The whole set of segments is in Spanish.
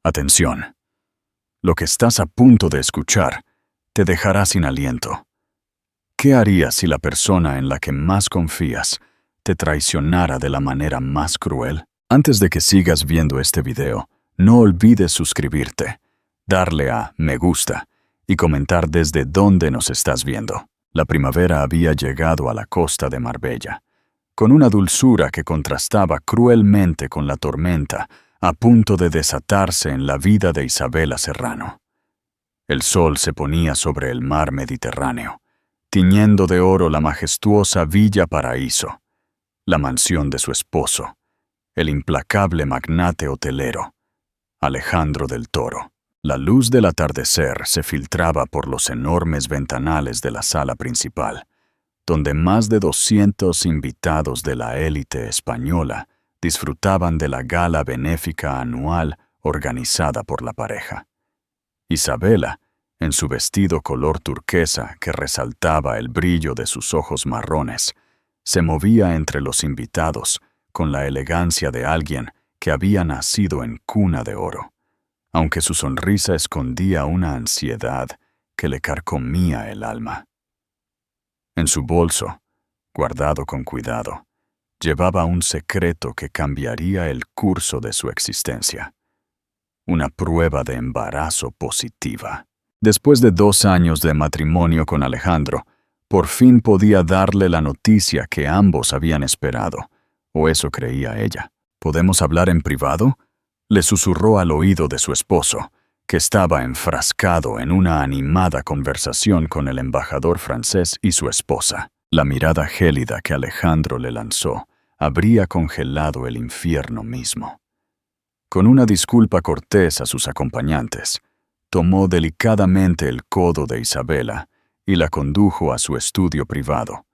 Atención. Lo que estás a punto de escuchar te dejará sin aliento. ¿Qué harías si la persona en la que más confías te traicionara de la manera más cruel? Antes de que sigas viendo este video, no olvides suscribirte, darle a me gusta y comentar desde dónde nos estás viendo. La primavera había llegado a la costa de Marbella, con una dulzura que contrastaba cruelmente con la tormenta a punto de desatarse en la vida de Isabela Serrano. El sol se ponía sobre el mar Mediterráneo, tiñendo de oro la majestuosa Villa Paraíso, la mansión de su esposo, el implacable magnate hotelero, Alejandro del Toro. La luz del atardecer se filtraba por los enormes ventanales de la sala principal, donde más de 200 invitados de la élite española disfrutaban de la gala benéfica anual organizada por la pareja. Isabela, en su vestido color turquesa que resaltaba el brillo de sus ojos marrones, se movía entre los invitados con la elegancia de alguien que había nacido en cuna de oro, aunque su sonrisa escondía una ansiedad que le carcomía el alma. En su bolso, guardado con cuidado, llevaba un secreto que cambiaría el curso de su existencia. Una prueba de embarazo positiva. Después de 2 años de matrimonio con Alejandro, por fin podía darle la noticia que ambos habían esperado, o eso creía ella. ¿Podemos hablar en privado?, le susurró al oído de su esposo, que estaba enfrascado en una animada conversación con el embajador francés y su esposa. La mirada gélida que Alejandro le lanzó habría congelado el infierno mismo. Con una disculpa cortés a sus acompañantes, tomó delicadamente el codo de Isabela y la condujo a su estudio privado,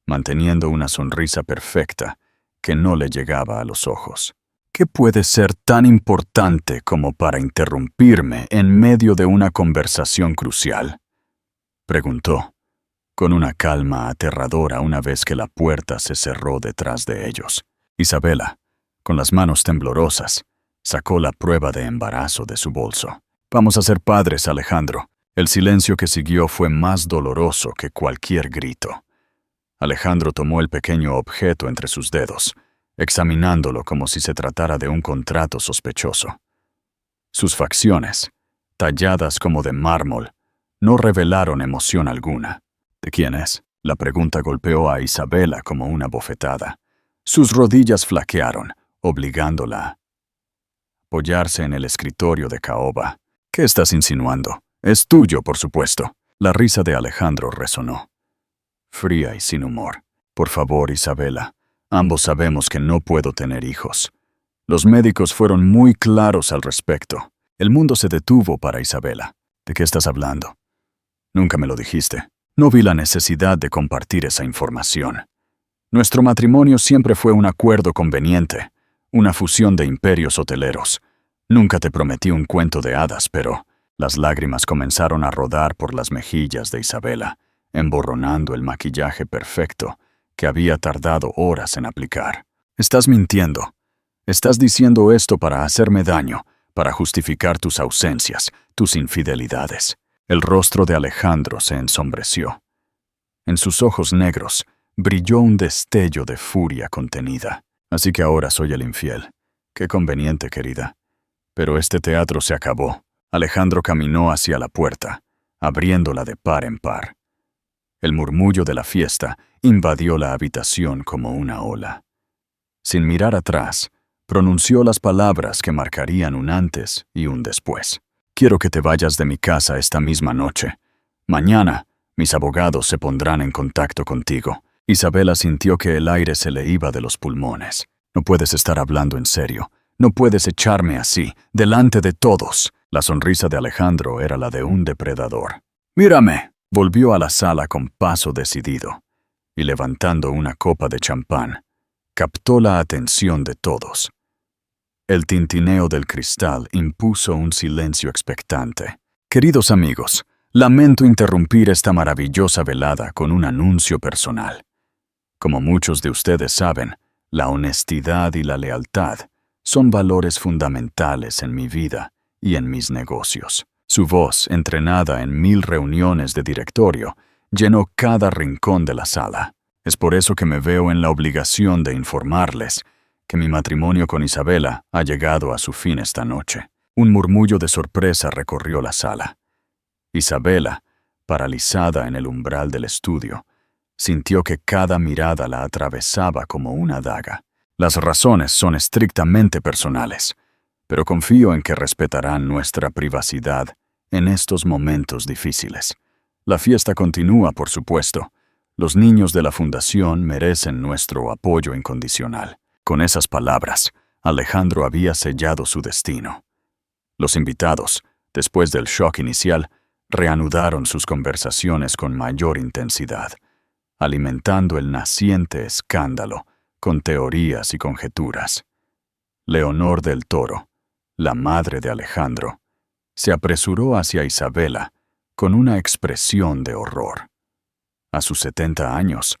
manteniendo una sonrisa perfecta que no le llegaba a los ojos. ¿Qué puede ser tan importante como para interrumpirme en medio de una conversación crucial?, preguntó, con una calma aterradora una vez que la puerta se cerró detrás de ellos. Isabela, con las manos temblorosas, sacó la prueba de embarazo de su bolso. «Vamos a ser padres, Alejandro». El silencio que siguió fue más doloroso que cualquier grito. Alejandro tomó el pequeño objeto entre sus dedos, examinándolo como si se tratara de un contrato sospechoso. Sus facciones, talladas como de mármol, no revelaron emoción alguna. «¿De quién es?». La pregunta golpeó a Isabela como una bofetada. Sus rodillas flaquearon, obligándola a apoyarse en el escritorio de caoba. «¿Qué estás insinuando? Es tuyo, por supuesto». La risa de Alejandro resonó, fría y sin humor. «Por favor, Isabela, ambos sabemos que no puedo tener hijos. Los médicos fueron muy claros al respecto. El mundo se detuvo para Isabela». «¿De qué estás hablando? Nunca me lo dijiste». «No vi la necesidad de compartir esa información. Nuestro matrimonio siempre fue un acuerdo conveniente, una fusión de imperios hoteleros. Nunca te prometí un cuento de hadas, pero…». Las lágrimas comenzaron a rodar por las mejillas de Isabela, emborronando el maquillaje perfecto que había tardado horas en aplicar. «Estás mintiendo. Estás diciendo esto para hacerme daño, para justificar tus ausencias, tus infidelidades». El rostro de Alejandro se ensombreció. En sus ojos negros brilló un destello de furia contenida. «Así que ahora soy el infiel. Qué conveniente, querida. Pero este teatro se acabó». Alejandro caminó hacia la puerta, abriéndola de par en par. El murmullo de la fiesta invadió la habitación como una ola. Sin mirar atrás, pronunció las palabras que marcarían un antes y un después. «Quiero que te vayas de mi casa esta misma noche. Mañana, mis abogados se pondrán en contacto contigo». Isabela sintió que el aire se le iba de los pulmones. «No puedes estar hablando en serio. No puedes echarme así, delante de todos». La sonrisa de Alejandro era la de un depredador. «Mírame». Volvió a la sala con paso decidido, y levantando una copa de champán, captó la atención de todos. El tintineo del cristal impuso un silencio expectante. «Queridos amigos, lamento interrumpir esta maravillosa velada con un anuncio personal. Como muchos de ustedes saben, la honestidad y la lealtad son valores fundamentales en mi vida y en mis negocios. Su voz, entrenada en 1000 reuniones de directorio, llenó cada rincón de la sala. Es por eso que me veo en la obligación de informarles que mi matrimonio con Isabela ha llegado a su fin esta noche. Un murmullo de sorpresa recorrió la sala. Isabela, paralizada en el umbral del estudio, sintió que cada mirada la atravesaba como una daga. Las razones son estrictamente personales, pero confío en que respetarán nuestra privacidad en estos momentos difíciles. La fiesta continúa, por supuesto. Los niños de la fundación merecen nuestro apoyo incondicional. Con esas palabras, Alejandro había sellado su destino. Los invitados, después del shock inicial, reanudaron sus conversaciones con mayor intensidad, alimentando el naciente escándalo con teorías y conjeturas. Leonor del Toro, la madre de Alejandro, se apresuró hacia Isabela con una expresión de horror. A sus 70 años,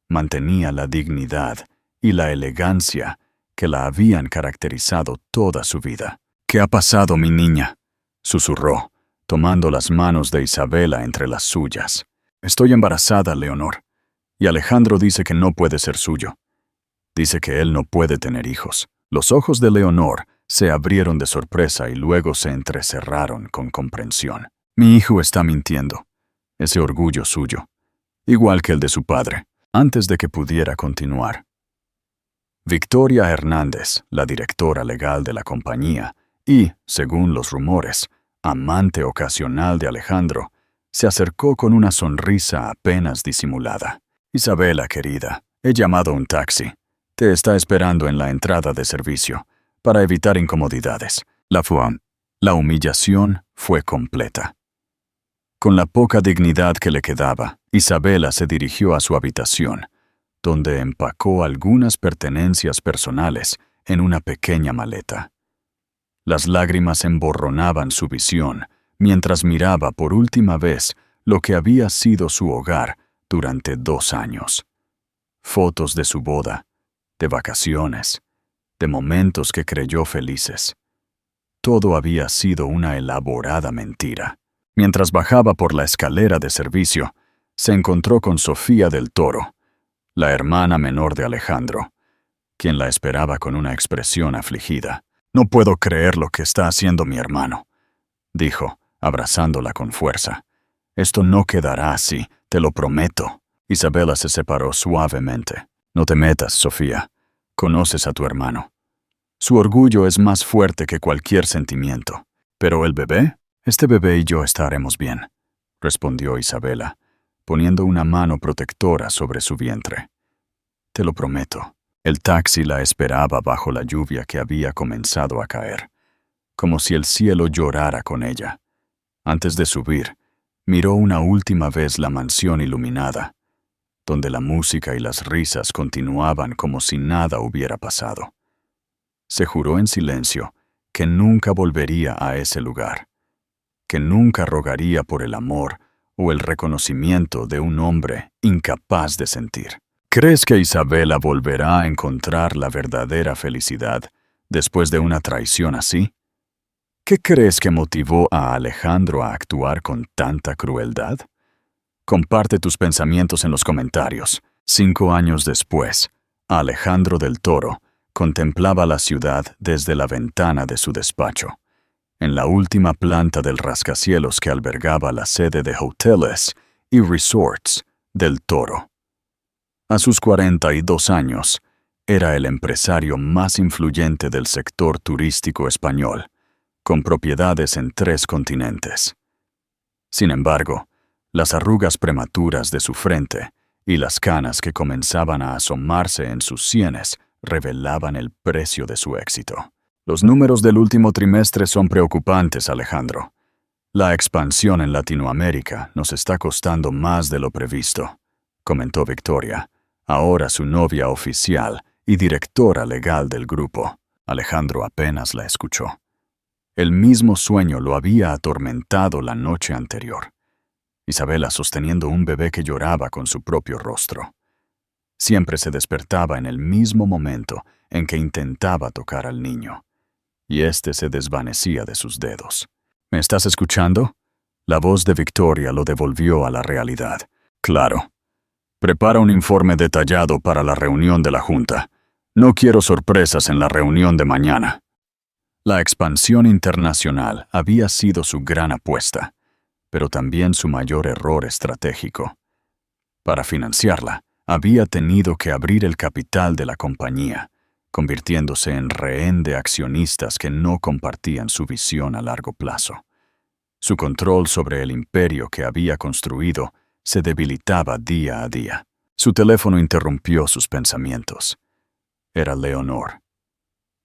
mantenía la dignidad y la elegancia que la habían caracterizado toda su vida. «¿Qué ha pasado, mi niña?», susurró, tomando las manos de Isabela entre las suyas. «Estoy embarazada, Leonor, y Alejandro dice que no puede ser suyo. Dice que él no puede tener hijos». Los ojos de Leonor se abrieron de sorpresa y luego se entrecerraron con comprensión. «Mi hijo está mintiendo. Ese orgullo suyo, igual que el de su padre». Antes de que pudiera continuar, Victoria Hernández, la directora legal de la compañía y, según los rumores, amante ocasional de Alejandro, se acercó con una sonrisa apenas disimulada. «Isabela, querida, he llamado un taxi. Te está esperando en la entrada de servicio, para evitar incomodidades». La humillación fue completa. Con la poca dignidad que le quedaba, Isabela se dirigió a su habitación, donde empacó algunas pertenencias personales en una pequeña maleta. Las lágrimas emborronaban su visión mientras miraba por última vez lo que había sido su hogar durante 2 años. Fotos de su boda, de vacaciones, de momentos que creyó felices. Todo había sido una elaborada mentira. Mientras bajaba por la escalera de servicio, se encontró con Sofía del Toro, la hermana menor de Alejandro, quien la esperaba con una expresión afligida. «No puedo creer lo que está haciendo mi hermano», dijo, abrazándola con fuerza. «Esto no quedará así, te lo prometo». Isabela se separó suavemente. «No te metas, Sofía. Conoces a tu hermano. Su orgullo es más fuerte que cualquier sentimiento. Pero el bebé, este bebé y yo estaremos bien», respondió Isabela, poniendo una mano protectora sobre su vientre. «Te lo prometo». El taxi la esperaba bajo la lluvia que había comenzado a caer, como si el cielo llorara con ella. Antes de subir, miró una última vez la mansión iluminada, donde la música y las risas continuaban como si nada hubiera pasado. Se juró en silencio que nunca volvería a ese lugar, que nunca rogaría por el amor o el reconocimiento de un hombre incapaz de sentir. ¿Crees que Isabela volverá a encontrar la verdadera felicidad después de una traición así? ¿Qué crees que motivó a Alejandro a actuar con tanta crueldad? Comparte tus pensamientos en los comentarios. 5 años después, Alejandro del Toro contemplaba la ciudad desde la ventana de su despacho, en la última planta del rascacielos que albergaba la sede de Hoteles y Resorts del Toro. A sus 42 años, era el empresario más influyente del sector turístico español, con propiedades en 3 continentes. Sin embargo, las arrugas prematuras de su frente y las canas que comenzaban a asomarse en sus sienes revelaban el precio de su éxito. «Los números del último trimestre son preocupantes, Alejandro. La expansión en Latinoamérica nos está costando más de lo previsto», comentó Victoria, ahora su novia oficial y directora legal del grupo. Alejandro apenas la escuchó. El mismo sueño lo había atormentado la noche anterior. Isabela sosteniendo un bebé que lloraba con su propio rostro. Siempre se despertaba en el mismo momento en que intentaba tocar al niño. y éste se desvanecía de sus dedos. ¿Me estás escuchando? La voz de Victoria lo devolvió a la realidad. Claro. Prepara un informe detallado para la reunión de la Junta. No quiero sorpresas en la reunión de mañana. La expansión internacional había sido su gran apuesta, pero también su mayor error estratégico. Para financiarla, había tenido que abrir el capital de la compañía, convirtiéndose en rehén de accionistas que no compartían su visión a largo plazo. Su control sobre el imperio que había construido se debilitaba día a día. Su teléfono interrumpió sus pensamientos. Era Leonor,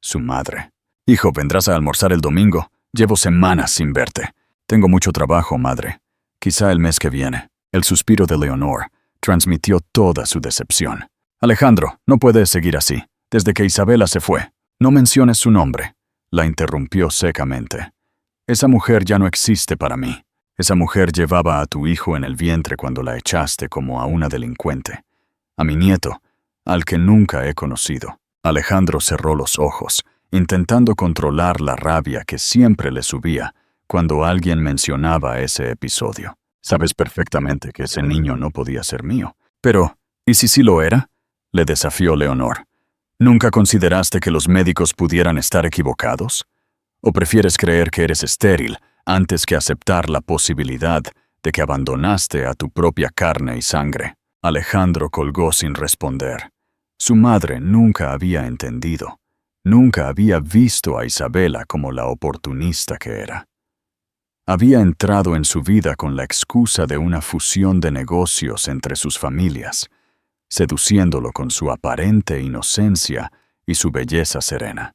su madre. «Hijo, ¿vendrás a almorzar el domingo? Llevo semanas sin verte. Tengo mucho trabajo, madre. Quizá el mes que viene». El suspiro de Leonor transmitió toda su decepción. «Alejandro, no puedes seguir así. Desde que Isabela se fue. No menciones su nombre», la interrumpió secamente. «Esa mujer ya no existe para mí. Esa mujer llevaba a tu hijo en el vientre cuando la echaste como a una delincuente. A mi nieto, al que nunca he conocido». Alejandro cerró los ojos, intentando controlar la rabia que siempre le subía cuando alguien mencionaba ese episodio. «Sabes perfectamente que ese niño no podía ser mío». «Pero, ¿y si sí lo era?», le desafió Leonor. «¿Nunca consideraste que los médicos pudieran estar equivocados? ¿O prefieres creer que eres estéril antes que aceptar la posibilidad de que abandonaste a tu propia carne y sangre?» Alejandro colgó sin responder. Su madre nunca había entendido. Nunca había visto a Isabela como la oportunista que era. Había entrado en su vida con la excusa de una fusión de negocios entre sus familias, seduciéndolo con su aparente inocencia y su belleza serena.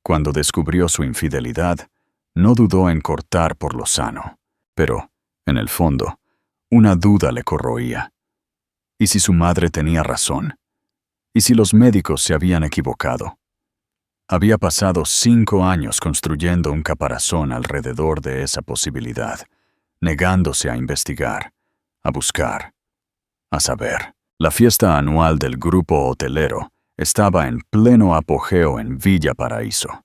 Cuando descubrió su infidelidad, no dudó en cortar por lo sano, pero, en el fondo, una duda le corroía. ¿Y si su madre tenía razón? ¿Y si los médicos se habían equivocado? Había pasado 5 años construyendo un caparazón alrededor de esa posibilidad, negándose a investigar, a buscar, a saber. La fiesta anual del grupo hotelero estaba en pleno apogeo en Villa Paraíso.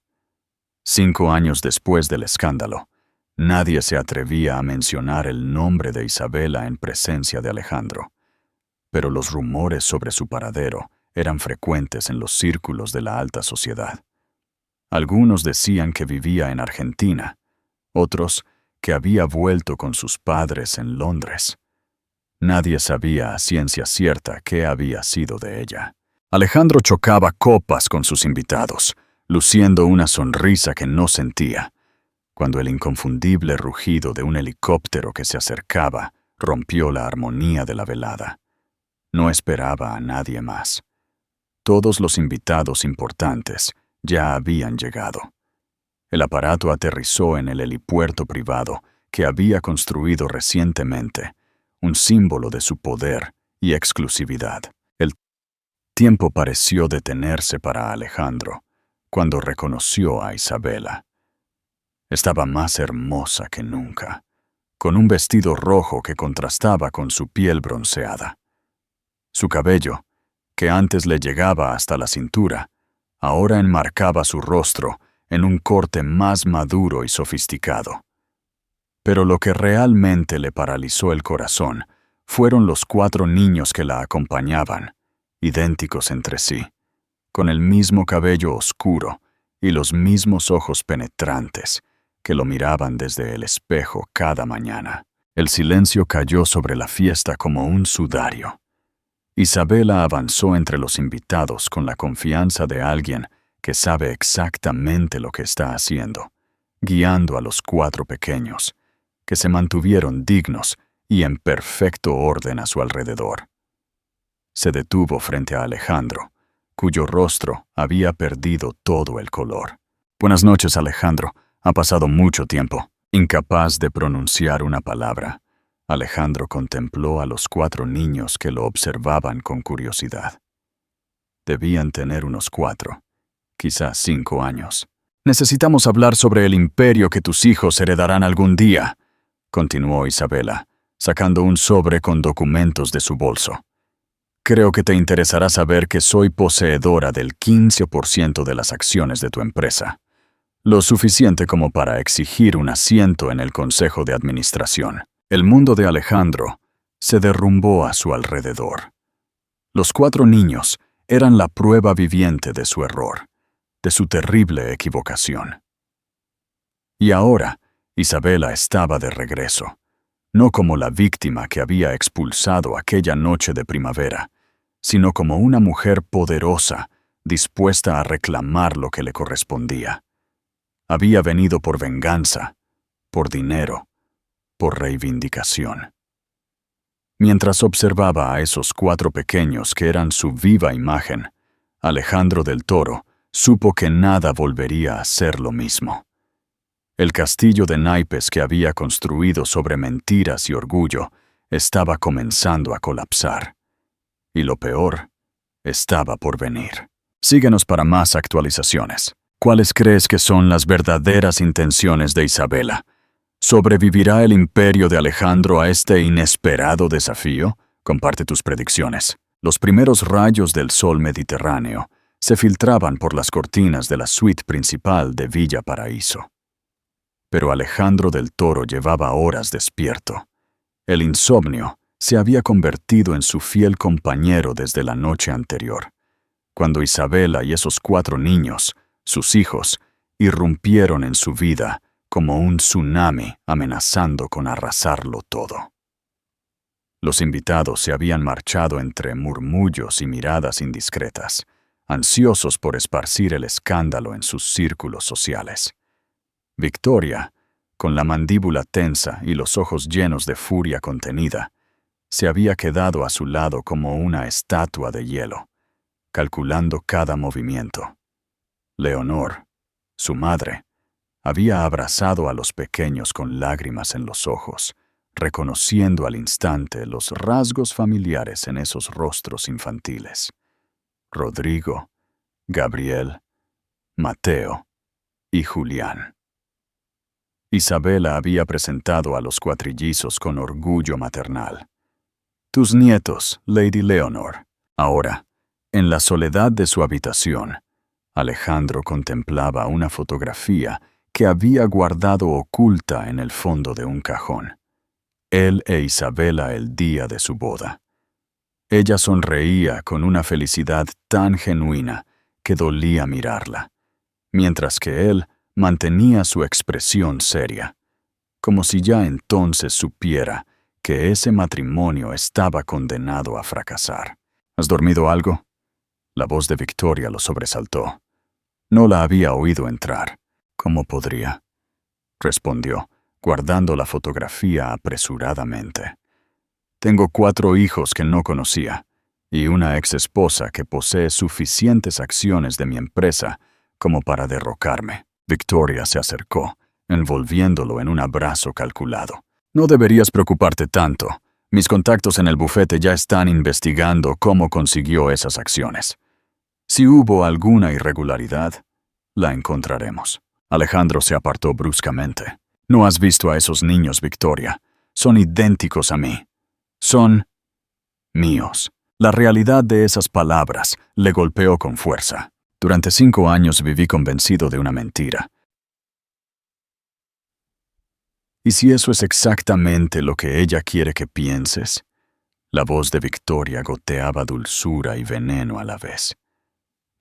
5 años después del escándalo, nadie se atrevía a mencionar el nombre de Isabela en presencia de Alejandro, pero los rumores sobre su paradero eran frecuentes en los círculos de la alta sociedad. Algunos decían que vivía en Argentina, otros que había vuelto con sus padres en Londres. Nadie sabía a ciencia cierta qué había sido de ella. Alejandro chocaba copas con sus invitados, luciendo una sonrisa que no sentía, cuando el inconfundible rugido de un helicóptero que se acercaba rompió la armonía de la velada. No esperaba a nadie más. Todos los invitados importantes ya habían llegado. El aparato aterrizó en el helipuerto privado que había construido recientemente, un símbolo de su poder y exclusividad. El tiempo pareció detenerse para Alejandro cuando reconoció a Isabela. Estaba más hermosa que nunca, con un vestido rojo que contrastaba con su piel bronceada. Su cabello, que antes le llegaba hasta la cintura, ahora enmarcaba su rostro en un corte más maduro y sofisticado. Pero lo que realmente le paralizó el corazón fueron los 4 niños que la acompañaban, idénticos entre sí, con el mismo cabello oscuro y los mismos ojos penetrantes que lo miraban desde el espejo cada mañana. El silencio cayó sobre la fiesta como un sudario. Isabela avanzó entre los invitados con la confianza de alguien que sabe exactamente lo que está haciendo, guiando a los 4 pequeños, que se mantuvieron dignos y en perfecto orden a su alrededor. Se detuvo frente a Alejandro, cuyo rostro había perdido todo el color. «Buenas noches, Alejandro. Ha pasado mucho tiempo». Incapaz de pronunciar una palabra, Alejandro contempló a los 4 niños que lo observaban con curiosidad. Debían tener unos 4, quizás 5 años. «Necesitamos hablar sobre el imperio que tus hijos heredarán algún día», continuó Isabela, sacando un sobre con documentos de su bolso. «Creo que te interesará saber que soy poseedora del 15% de las acciones de tu empresa. lo suficiente como para exigir un asiento en el Consejo de Administración. El mundo de Alejandro se derrumbó a su alrededor. Los 4 niños eran la prueba viviente de su error, de su terrible equivocación. Y ahora, Isabela estaba de regreso, no como la víctima que había expulsado aquella noche de primavera, sino como una mujer poderosa, dispuesta a reclamar lo que le correspondía. Había venido por venganza, por dinero, por reivindicación. Mientras observaba a esos 4 pequeños que eran su viva imagen, Alejandro del Toro supo que nada volvería a ser lo mismo. El castillo de naipes que había construido sobre mentiras y orgullo estaba comenzando a colapsar. Y lo peor estaba por venir. Síguenos para más actualizaciones. ¿Cuáles crees que son las verdaderas intenciones de Isabela? ¿Sobrevivirá el imperio de Alejandro a este inesperado desafío? Comparte tus predicciones. Los primeros rayos del sol mediterráneo se filtraban por las cortinas de la suite principal de Villa Paraíso. Pero Alejandro del Toro llevaba horas despierto. El insomnio se había convertido en su fiel compañero desde la noche anterior, cuando Isabela y esos 4 niños, sus hijos, irrumpieron en su vida como un tsunami amenazando con arrasarlo todo. Los invitados se habían marchado entre murmullos y miradas indiscretas, ansiosos por esparcir el escándalo en sus círculos sociales. Victoria, con la mandíbula tensa y los ojos llenos de furia contenida, se había quedado a su lado como una estatua de hielo, calculando cada movimiento. Leonor, su madre, había abrazado a los pequeños con lágrimas en los ojos, reconociendo al instante los rasgos familiares en esos rostros infantiles. Rodrigo, Gabriel, Mateo y Julián. Isabela había presentado a los cuatrillizos con orgullo maternal. Tus nietos, Lady Leonor. Ahora, en la soledad de su habitación, Alejandro contemplaba una fotografía que había guardado oculta en el fondo de un cajón. Él e Isabela el día de su boda. Ella sonreía con una felicidad tan genuina que dolía mirarla, mientras que él mantenía su expresión seria, como si ya entonces supiera que ese matrimonio estaba condenado a fracasar. ¿Has dormido algo? La voz de Victoria lo sobresaltó. No la había oído entrar. ¿Cómo podría? Respondió, guardando la fotografía apresuradamente. Tengo 4 hijos que no conocía, y una ex-esposa que posee suficientes acciones de mi empresa como para derrocarme. Victoria se acercó, envolviéndolo en un abrazo calculado. No deberías preocuparte tanto. Mis contactos en el bufete ya están investigando cómo consiguió esas acciones. Si hubo alguna irregularidad, la encontraremos. Alejandro se apartó bruscamente. No has visto a esos niños, Victoria. Son idénticos a mí. Son míos. La realidad de esas palabras le golpeó con fuerza. Durante 5 años viví convencido de una mentira. ¿Y si eso es exactamente lo que ella quiere que pienses? La voz de Victoria goteaba dulzura y veneno a la vez.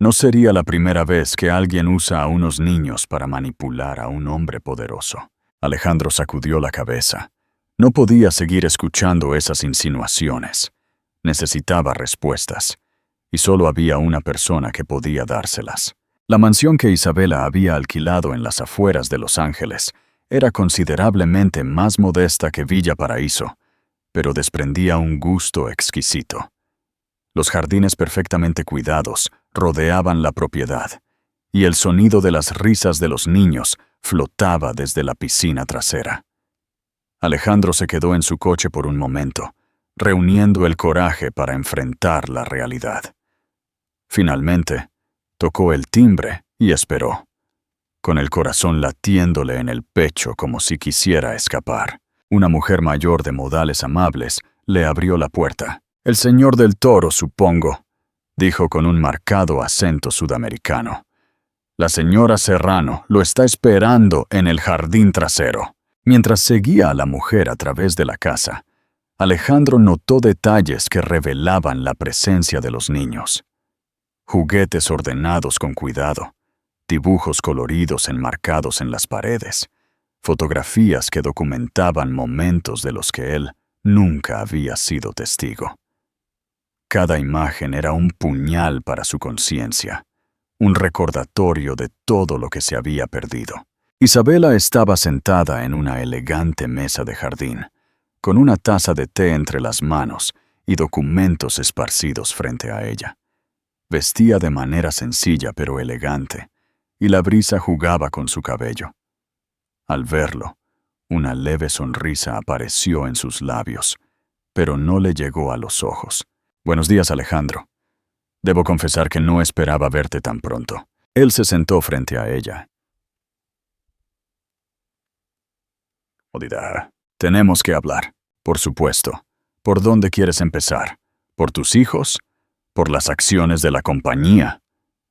No sería la primera vez que alguien usa a unos niños para manipular a un hombre poderoso. Alejandro sacudió la cabeza. No podía seguir escuchando esas insinuaciones. Necesitaba respuestas, y solo había una persona que podía dárselas. La mansión que Isabela había alquilado en las afueras de Los Ángeles era considerablemente más modesta que Villa Paraíso, pero desprendía un gusto exquisito. Los jardines perfectamente cuidados rodeaban la propiedad, y el sonido de las risas de los niños flotaba desde la piscina trasera. Alejandro se quedó en su coche por un momento, reuniendo el coraje para enfrentar la realidad. Finalmente, tocó el timbre y esperó, con el corazón latiéndole en el pecho como si quisiera escapar. Una mujer mayor de modales amables le abrió la puerta. «El señor del Toro, supongo», dijo con un marcado acento sudamericano. La señora Serrano lo está esperando en el jardín trasero. Mientras seguía a la mujer a través de la casa, Alejandro notó detalles que revelaban la presencia de los niños. Juguetes ordenados con cuidado, dibujos coloridos enmarcados en las paredes, fotografías que documentaban momentos de los que él nunca había sido testigo. Cada imagen era un puñal para su conciencia, un recordatorio de todo lo que se había perdido. Isabela estaba sentada en una elegante mesa de jardín, con una taza de té entre las manos y documentos esparcidos frente a ella. Vestía de manera sencilla pero elegante, y la brisa jugaba con su cabello. Al verlo, una leve sonrisa apareció en sus labios, pero no le llegó a los ojos. «Buenos días, Alejandro. Debo confesar que no esperaba verte tan pronto». Él se sentó frente a ella. «Odida, tenemos que hablar. Por supuesto. ¿Por dónde quieres empezar? ¿Por tus hijos? ¿Por las acciones de la compañía?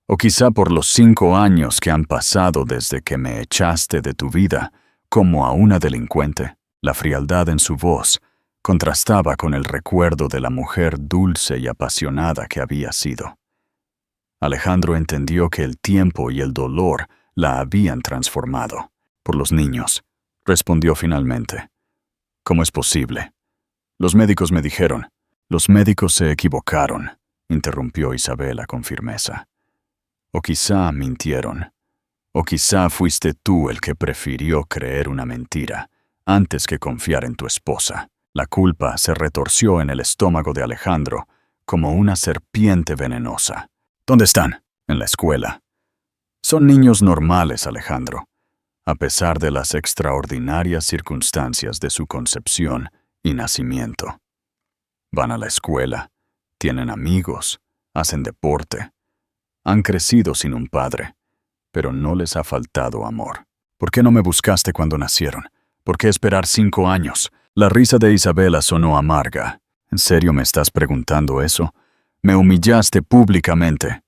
¿O quizá por los 5 años que han pasado desde que me echaste de tu vida como a una delincuente?» La frialdad en su voz contrastaba con el recuerdo de la mujer dulce y apasionada que había sido. Alejandro entendió que el tiempo y el dolor la habían transformado. «Por los niños», respondió finalmente. «¿Cómo es posible? Los médicos me dijeron». «Los médicos se equivocaron», interrumpió Isabela con firmeza. «O quizá mintieron. O quizá fuiste tú el que prefirió creer una mentira antes que confiar en tu esposa». La culpa se retorció en el estómago de Alejandro como una serpiente venenosa. «¿Dónde están?» «En la escuela». «Son niños normales, Alejandro, a pesar de las extraordinarias circunstancias de su concepción y nacimiento. Van a la escuela, tienen amigos, hacen deporte. Han crecido sin un padre, pero no les ha faltado amor. ¿Por qué no me buscaste cuando nacieron? ¿Por qué esperar 5 años?» La risa de Isabela sonó amarga. «¿En serio me estás preguntando eso? Me humillaste públicamente.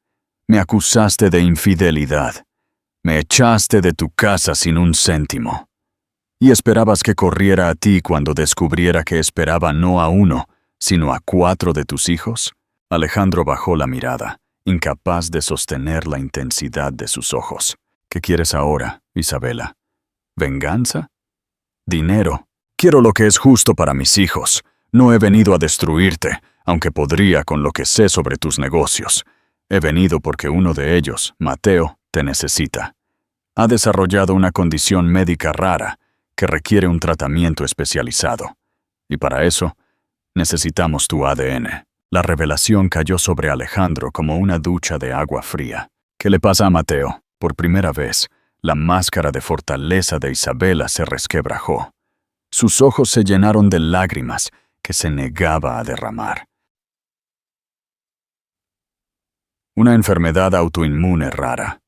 Me acusaste de infidelidad. Me echaste de tu casa sin un céntimo. ¿Y esperabas que corriera a ti cuando descubriera que esperaba no a 1, sino a 4 de tus hijos?» Alejandro bajó la mirada, incapaz de sostener la intensidad de sus ojos. «¿Qué quieres ahora, Isabela? ¿Venganza? ¿Dinero? Quiero lo que es justo para mis hijos. No he venido a destruirte, aunque podría con lo que sé sobre tus negocios. He venido porque uno de ellos, Mateo, te necesita. Ha desarrollado una condición médica rara que requiere un tratamiento especializado. Y para eso, necesitamos tu ADN». La revelación cayó sobre Alejandro como una ducha de agua fría. «¿Qué le pasa a Mateo?» Por primera vez, la máscara de fortaleza de Isabela se resquebrajó. Sus ojos se llenaron de lágrimas que se negaba a derramar. «Una enfermedad autoinmune rara.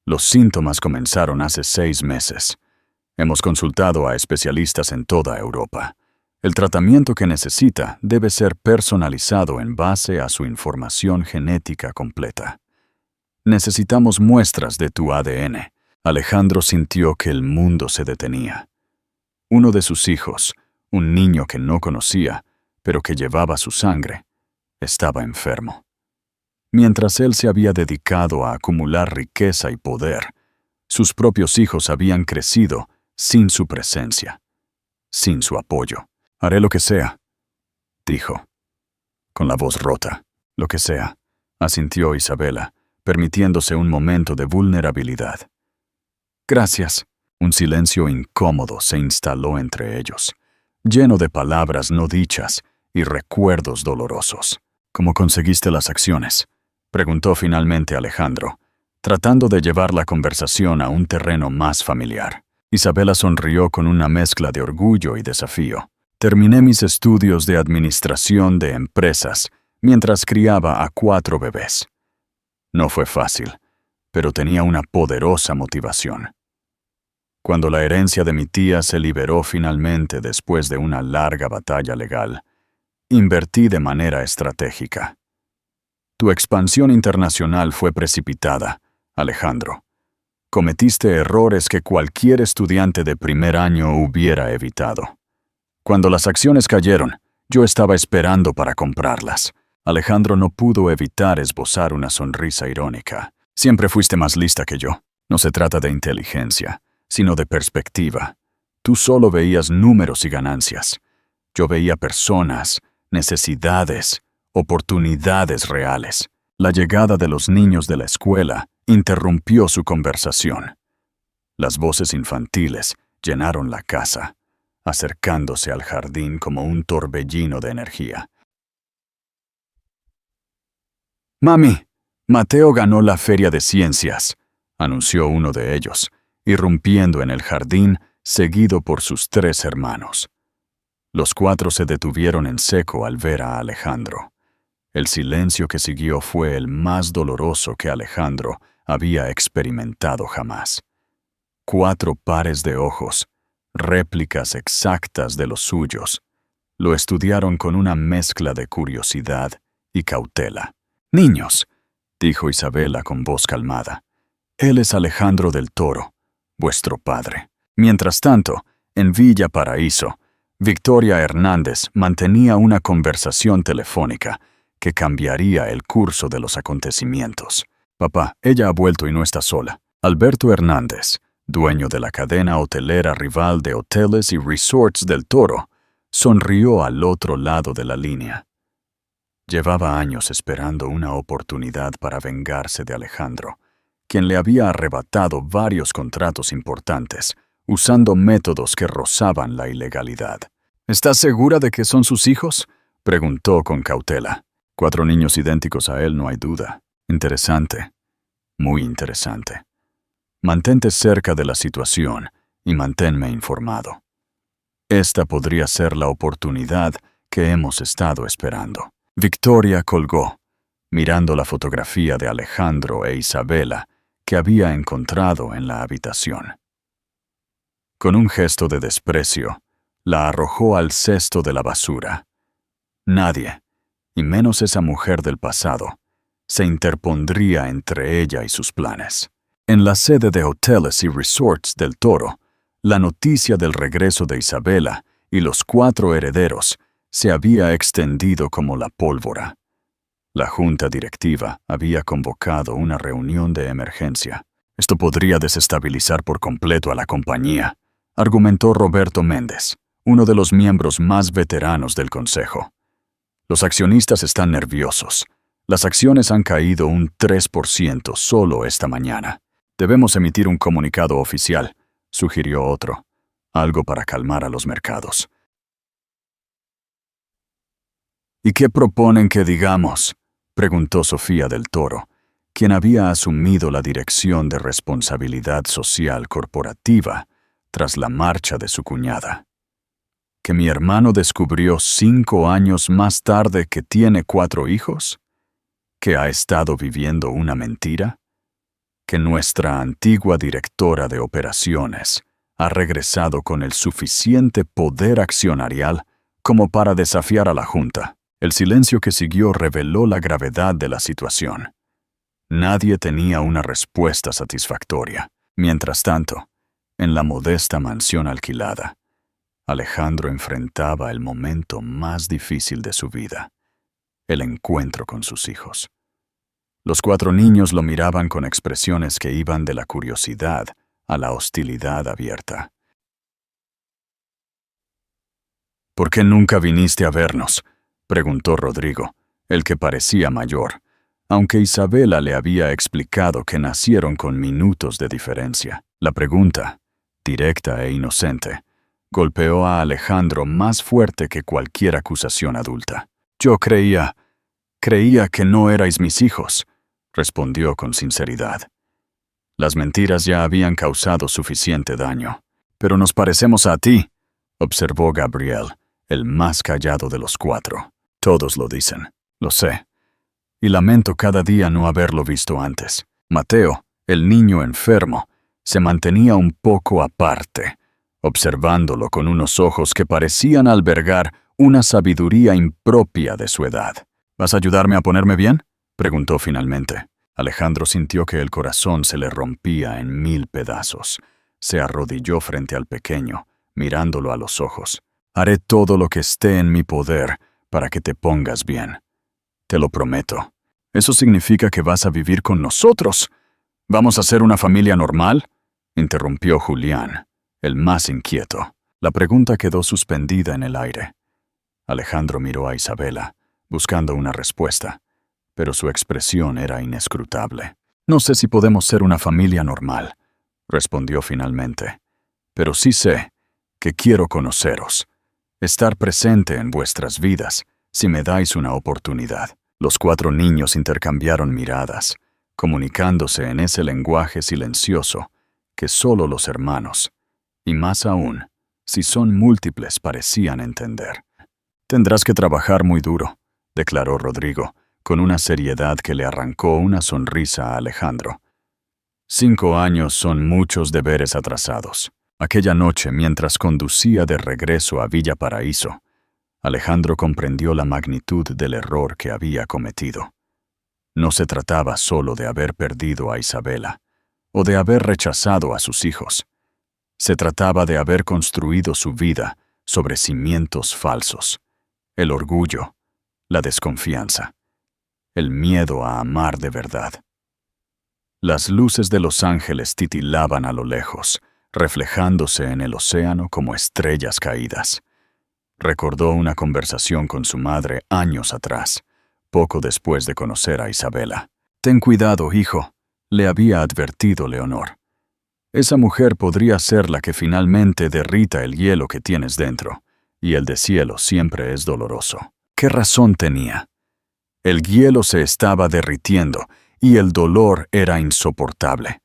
Los síntomas comenzaron hace 6 meses. Hemos consultado a especialistas en toda Europa. El tratamiento que necesita debe ser personalizado en base a su información genética completa. Necesitamos muestras de tu ADN». Alejandro sintió que el mundo se detenía. Uno de sus hijos, un niño que no conocía, pero que llevaba su sangre, estaba enfermo. Mientras él se había dedicado a acumular riqueza y poder, sus propios hijos habían crecido sin su presencia, sin su apoyo. «Haré lo que sea», dijo, con la voz rota. «Lo que sea», asintió Isabela, permitiéndose un momento de vulnerabilidad. «Gracias». Un silencio incómodo se instaló entre ellos, lleno de palabras no dichas y recuerdos dolorosos. «¿Cómo conseguiste las acciones?», preguntó finalmente Alejandro, tratando de llevar la conversación a un terreno más familiar. Isabela sonrió con una mezcla de orgullo y desafío. «Terminé mis estudios de administración de empresas mientras criaba a 4 bebés. No fue fácil, pero tenía una poderosa motivación. Cuando la herencia de mi tía se liberó finalmente después de una larga batalla legal, invertí de manera estratégica. Tu expansión internacional fue precipitada, Alejandro, Cometiste errores que cualquier estudiante de primer año hubiera evitado. Cuando las acciones cayeron, yo estaba esperando para comprarlas. Alejandro no pudo evitar esbozar una sonrisa irónica. Siempre fuiste más lista que yo. No se trata de inteligencia, sino de perspectiva. Tú solo veías números y ganancias. Yo veía personas, necesidades, oportunidades reales. La llegada de los niños de la escuela interrumpió su conversación. Las voces infantiles llenaron la casa, acercándose al jardín como un torbellino de energía. «Mami, Mateo ganó la feria de ciencias», anunció uno de ellos, irrumpiendo en el jardín, seguido por sus 3 hermanos. Los 4 se detuvieron en seco al ver a Alejandro. El silencio que siguió fue el más doloroso que Alejandro había experimentado jamás. 4 pares de ojos, réplicas exactas de los suyos, lo estudiaron con una mezcla de curiosidad y cautela. «Niños», dijo Isabela con voz calmada, «él es Alejandro del Toro, vuestro padre». Mientras tanto, en Villa Paraíso, Victoria Hernández mantenía una conversación telefónica que cambiaría el curso de los acontecimientos. «Papá, ella ha vuelto y no está sola». Alberto Hernández, dueño de la cadena hotelera rival de Hoteles y Resorts del Toro, sonrió al otro lado de la línea. Llevaba años esperando una oportunidad para vengarse de Alejandro, quien le había arrebatado varios contratos importantes, usando métodos que rozaban la ilegalidad. «¿Estás segura de que son sus hijos?», preguntó con cautela. 4 niños idénticos a él, no hay duda. Interesante. Muy interesante. Mantente cerca de la situación y manténme informado. Esta podría ser la oportunidad que hemos estado esperando». Victoria colgó, mirando la fotografía de Alejandro e Isabela que había encontrado en la habitación. Con un gesto de desprecio, la arrojó al cesto de la basura. Nadie, y menos esa mujer del pasado, se interpondría entre ella y sus planes. En la sede de Hoteles y Resorts del Toro, la noticia del regreso de Isabela y los 4 herederos se había extendido como la pólvora. La junta directiva había convocado una reunión de emergencia. «Esto podría desestabilizar por completo a la compañía», argumentó Roberto Méndez, uno de los miembros más veteranos del consejo. «Los accionistas están nerviosos. Las acciones han caído un 3% solo esta mañana. Debemos emitir un comunicado oficial», sugirió otro, algo para calmar a los mercados. «¿Y qué proponen que digamos?», preguntó Sofía del Toro, quien había asumido la dirección de responsabilidad social corporativa tras la marcha de su cuñada. ¿Que mi hermano descubrió 5 años más tarde que tiene 4 hijos? ¿Que ha estado viviendo una mentira? ¿Que nuestra antigua directora de operaciones ha regresado con el suficiente poder accionarial como para desafiar a la Junta? El silencio que siguió reveló la gravedad de la situación. Nadie tenía una respuesta satisfactoria. Mientras tanto, en la modesta mansión alquilada, Alejandro enfrentaba el momento más difícil de su vida, el encuentro con sus hijos. Los 4 niños lo miraban con expresiones que iban de la curiosidad a la hostilidad abierta. «¿Por qué nunca viniste a vernos?», preguntó Rodrigo, el que parecía mayor, aunque Isabela le había explicado que nacieron con minutos de diferencia. La pregunta, directa e inocente, golpeó a Alejandro más fuerte que cualquier acusación adulta. «Yo creía que no erais mis hijos», respondió con sinceridad. Las mentiras ya habían causado suficiente daño. «Pero nos parecemos a ti», observó Gabriel, el más callado de los 4. «Todos lo dicen, lo sé. Y lamento cada día no haberlo visto antes». Mateo, el niño enfermo, se mantenía un poco aparte, observándolo con unos ojos que parecían albergar una sabiduría impropia de su edad. «¿Vas a ayudarme a ponerme bien?», preguntó finalmente. Alejandro sintió que el corazón se le rompía en 1000 pedazos. Se arrodilló frente al pequeño, mirándolo a los ojos. «Haré todo lo que esté en mi poder para que te pongas bien. Te lo prometo. ¿Eso significa que vas a vivir con nosotros? ¿Vamos a ser una familia normal?», interrumpió Julián, el más inquieto. La pregunta quedó suspendida en el aire. Alejandro miró a Isabela, buscando una respuesta, pero su expresión era inescrutable. «No sé si podemos ser una familia normal», respondió finalmente, «pero sí sé que quiero conoceros, estar presente en vuestras vidas si me dais una oportunidad». Los 4 niños intercambiaron miradas, comunicándose en ese lenguaje silencioso que solo los hermanos, y más aún, si son múltiples, parecían entender. «Tendrás que trabajar muy duro», declaró Rodrigo, con una seriedad que le arrancó una sonrisa a Alejandro. 5 años son muchos deberes atrasados. Aquella noche, mientras conducía de regreso a Villa Paraíso, Alejandro comprendió la magnitud del error que había cometido. No se trataba solo de haber perdido a Isabela, o de haber rechazado a sus hijos. Se trataba de haber construido su vida sobre cimientos falsos. El orgullo, la desconfianza, el miedo a amar de verdad. Las luces de Los Ángeles titilaban a lo lejos, reflejándose en el océano como estrellas caídas. Recordó una conversación con su madre años atrás, poco después de conocer a Isabela. «Ten cuidado, hijo», le había advertido Leonor. «Esa mujer podría ser la que finalmente derrita el hielo que tienes dentro, y el deshielo siempre es doloroso». ¿Qué razón tenía? El hielo se estaba derritiendo y el dolor era insoportable,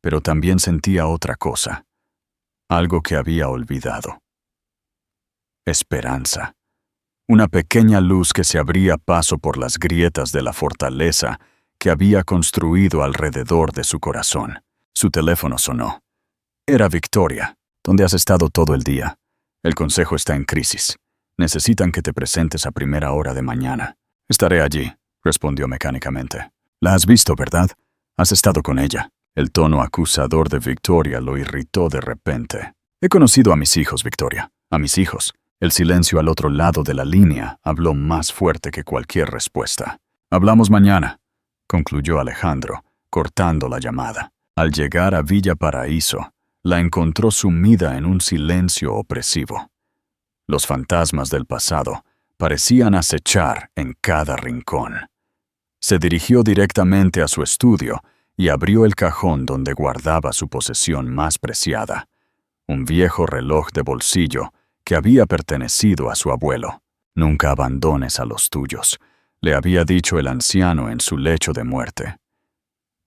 pero también sentía otra cosa, algo que había olvidado. Esperanza. Una pequeña luz que se abría paso por las grietas de la fortaleza que había construido alrededor de su corazón. Su teléfono sonó. Era Victoria. «¿Dónde has estado todo el día? El consejo está en crisis. Necesitan que te presentes a primera hora de mañana». «Estaré allí», respondió mecánicamente. «La has visto, ¿verdad? Has estado con ella». El tono acusador de Victoria lo irritó de repente. «He conocido a mis hijos, Victoria. A mis hijos». El silencio al otro lado de la línea habló más fuerte que cualquier respuesta. «Hablamos mañana», concluyó Alejandro, cortando la llamada. Al llegar a Villa Paraíso, la encontró sumida en un silencio opresivo. Los fantasmas del pasado parecían acechar en cada rincón. Se dirigió directamente a su estudio y abrió el cajón donde guardaba su posesión más preciada, un viejo reloj de bolsillo que había pertenecido a su abuelo. «Nunca abandones a los tuyos», le había dicho el anciano en su lecho de muerte.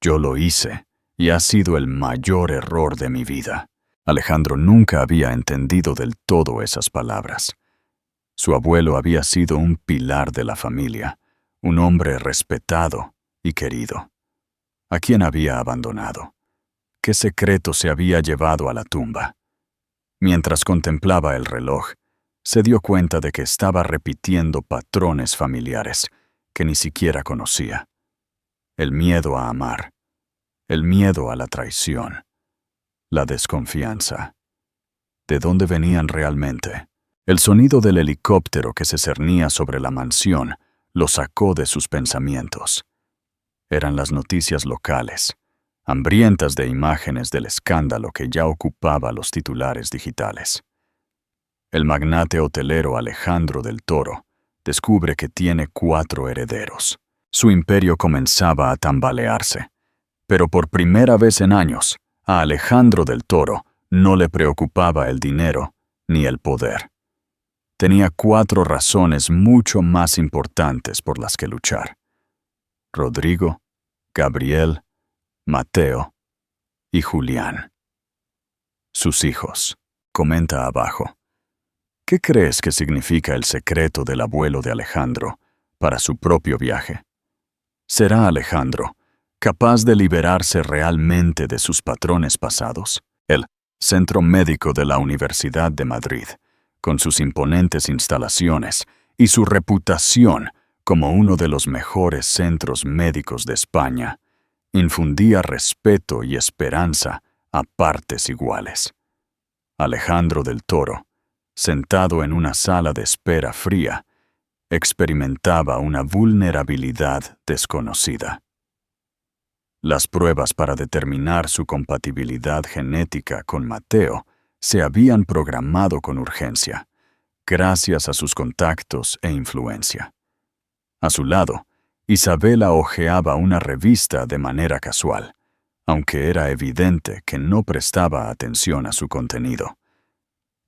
«Yo lo hice, y ha sido el mayor error de mi vida». Alejandro nunca había entendido del todo esas palabras. Su abuelo había sido un pilar de la familia, un hombre respetado y querido. ¿A quién había abandonado? ¿Qué secreto se había llevado a la tumba? Mientras contemplaba el reloj, se dio cuenta de que estaba repitiendo patrones familiares que ni siquiera conocía. El miedo a amar, el miedo a la traición, la desconfianza. ¿De dónde venían realmente? El sonido del helicóptero que se cernía sobre la mansión lo sacó de sus pensamientos. Eran las noticias locales, hambrientas de imágenes del escándalo que ya ocupaba los titulares digitales. El magnate hotelero Alejandro del Toro descubre que tiene 4 herederos. Su imperio comenzaba a tambalearse, pero por primera vez en años, a Alejandro del Toro no le preocupaba el dinero ni el poder. Tenía 4 razones mucho más importantes por las que luchar: Rodrigo, Gabriel, Mateo y Julián. Sus hijos. Comenta abajo. ¿Qué crees que significa el secreto del abuelo de Alejandro para su propio viaje? ¿Será Alejandro capaz de liberarse realmente de sus patrones pasados? El Centro Médico de la Universidad de Madrid, con sus imponentes instalaciones y su reputación como uno de los mejores centros médicos de España, infundía respeto y esperanza a partes iguales. Alejandro del Toro, sentado en una sala de espera fría, experimentaba una vulnerabilidad desconocida. Las pruebas para determinar su compatibilidad genética con Mateo se habían programado con urgencia, gracias a sus contactos e influencia. A su lado, Isabela hojeaba una revista de manera casual, aunque era evidente que no prestaba atención a su contenido.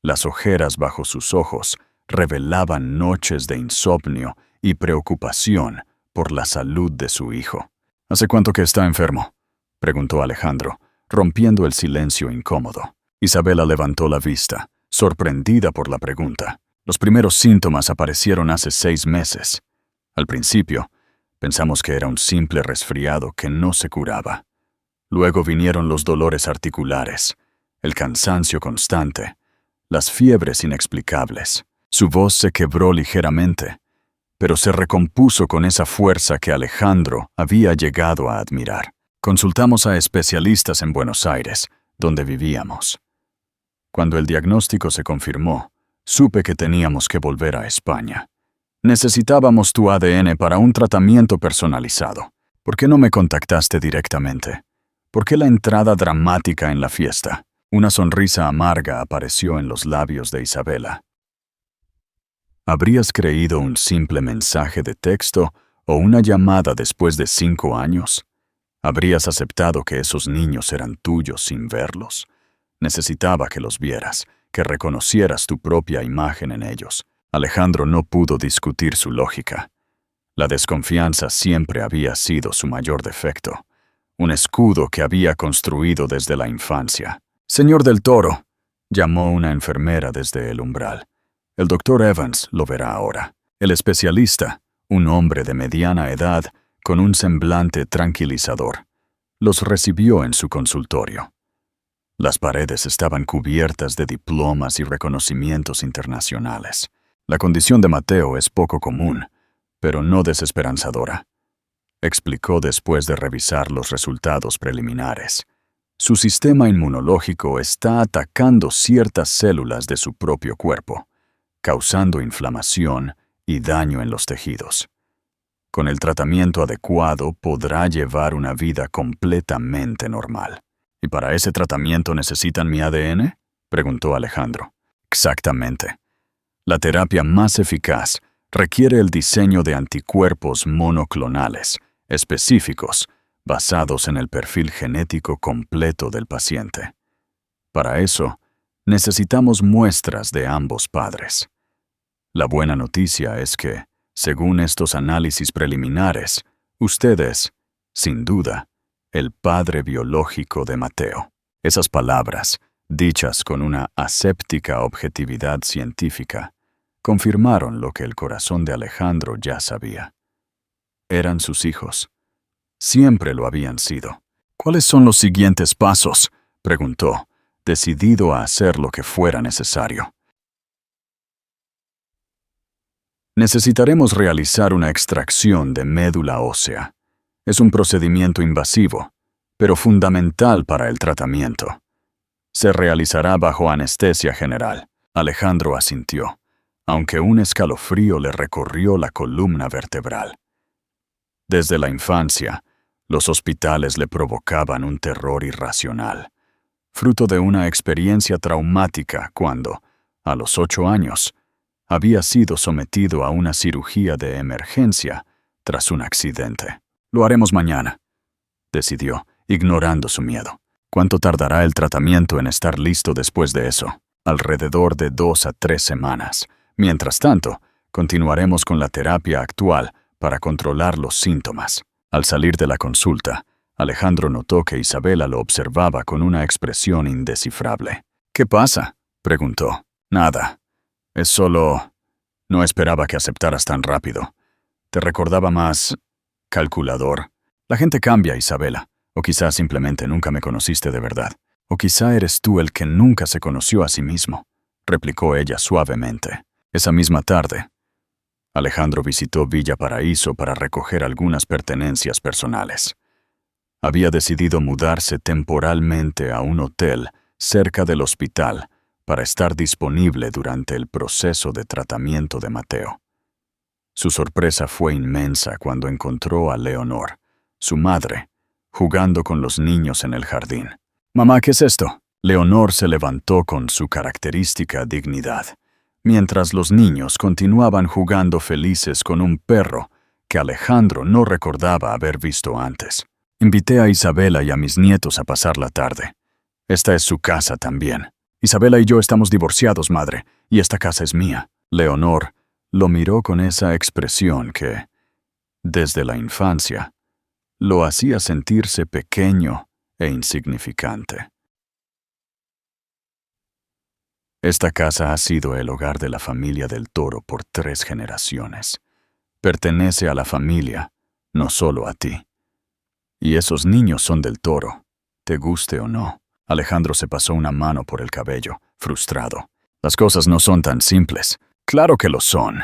Las ojeras bajo sus ojos revelaban noches de insomnio y preocupación por la salud de su hijo. ¿Hace cuánto que está enfermo?, preguntó Alejandro, rompiendo el silencio incómodo. Isabela levantó la vista, sorprendida por la pregunta. Los primeros síntomas aparecieron hace 6 meses. Al principio, pensamos que era un simple resfriado que no se curaba. Luego vinieron los dolores articulares, el cansancio constante, las fiebres inexplicables. Su voz se quebró ligeramente, pero se recompuso con esa fuerza que Alejandro había llegado a admirar. Consultamos a especialistas en Buenos Aires, donde vivíamos. Cuando el diagnóstico se confirmó, supe que teníamos que volver a España. Necesitábamos tu ADN para un tratamiento personalizado. ¿Por qué no me contactaste directamente? ¿Por qué la entrada dramática en la fiesta? Una sonrisa amarga apareció en los labios de Isabela. ¿Habrías creído un simple mensaje de texto o una llamada después de 5 años? ¿Habrías aceptado que esos niños eran tuyos sin verlos? Necesitaba que los vieras, que reconocieras tu propia imagen en ellos. Alejandro no pudo discutir su lógica. La desconfianza siempre había sido su mayor defecto, un escudo que había construido desde la infancia. «Señor del Toro», llamó una enfermera desde el umbral. «El doctor Evans lo verá ahora». El especialista, un hombre de mediana edad, con un semblante tranquilizador, los recibió en su consultorio. Las paredes estaban cubiertas de diplomas y reconocimientos internacionales. La condición de Mateo es poco común, pero no desesperanzadora, explicó después de revisar los resultados preliminares. Su sistema inmunológico está atacando ciertas células de su propio cuerpo, causando inflamación y daño en los tejidos. Con el tratamiento adecuado podrá llevar una vida completamente normal. ¿Y para ese tratamiento necesitan mi ADN?, preguntó Alejandro. Exactamente. La terapia más eficaz requiere el diseño de anticuerpos monoclonales, específicos, basados en el perfil genético completo del paciente. Para eso, necesitamos muestras de ambos padres. La buena noticia es que, según estos análisis preliminares, usted es, sin duda, el padre biológico de Mateo. Esas palabras, dichas con una aséptica objetividad científica, confirmaron lo que el corazón de Alejandro ya sabía. Eran sus hijos. Siempre lo habían sido. «¿Cuáles son los siguientes pasos?», preguntó, decidido a hacer lo que fuera necesario. Necesitaremos realizar una extracción de médula ósea. Es un procedimiento invasivo, pero fundamental para el tratamiento. Se realizará bajo anestesia general. Alejandro asintió, aunque un escalofrío le recorrió la columna vertebral. Desde la infancia, los hospitales le provocaban un terror irracional, fruto de una experiencia traumática cuando, a los 8 años, había sido sometido a una cirugía de emergencia tras un accidente. «Lo haremos mañana», decidió, ignorando su miedo. «¿Cuánto tardará el tratamiento en estar listo después de eso?». «Alrededor de 2 a 3 semanas. Mientras tanto, continuaremos con la terapia actual para controlar los síntomas». Al salir de la consulta, Alejandro notó que Isabela lo observaba con una expresión indescifrable. «¿Qué pasa?», preguntó. «Nada. Es solo... No esperaba que aceptaras tan rápido. Te recordaba más... calculador. La gente cambia, Isabela. O quizá simplemente nunca me conociste de verdad. O quizá eres tú el que nunca se conoció a sí mismo», replicó ella suavemente. Esa misma tarde, Alejandro visitó Villa Paraíso para recoger algunas pertenencias personales. Había decidido mudarse temporalmente a un hotel cerca del hospital para estar disponible durante el proceso de tratamiento de Mateo. Su sorpresa fue inmensa cuando encontró a Leonor, su madre, jugando con los niños en el jardín. «Mamá, ¿qué es esto?». Leonor se levantó con su característica dignidad, mientras los niños continuaban jugando felices con un perro que Alejandro no recordaba haber visto antes. «Invité a Isabela y a mis nietos a pasar la tarde. Esta es su casa también. Isabela y yo estamos divorciados, madre, y esta casa es mía». Leonor lo miró con esa expresión que, desde la infancia, lo hacía sentirse pequeño e insignificante. Esta casa ha sido el hogar de la familia del Toro por 3 generaciones. Pertenece a la familia, no solo a ti. Y esos niños son del Toro, te guste o no. Alejandro se pasó una mano por el cabello, frustrado. Las cosas no son tan simples. Claro que lo son.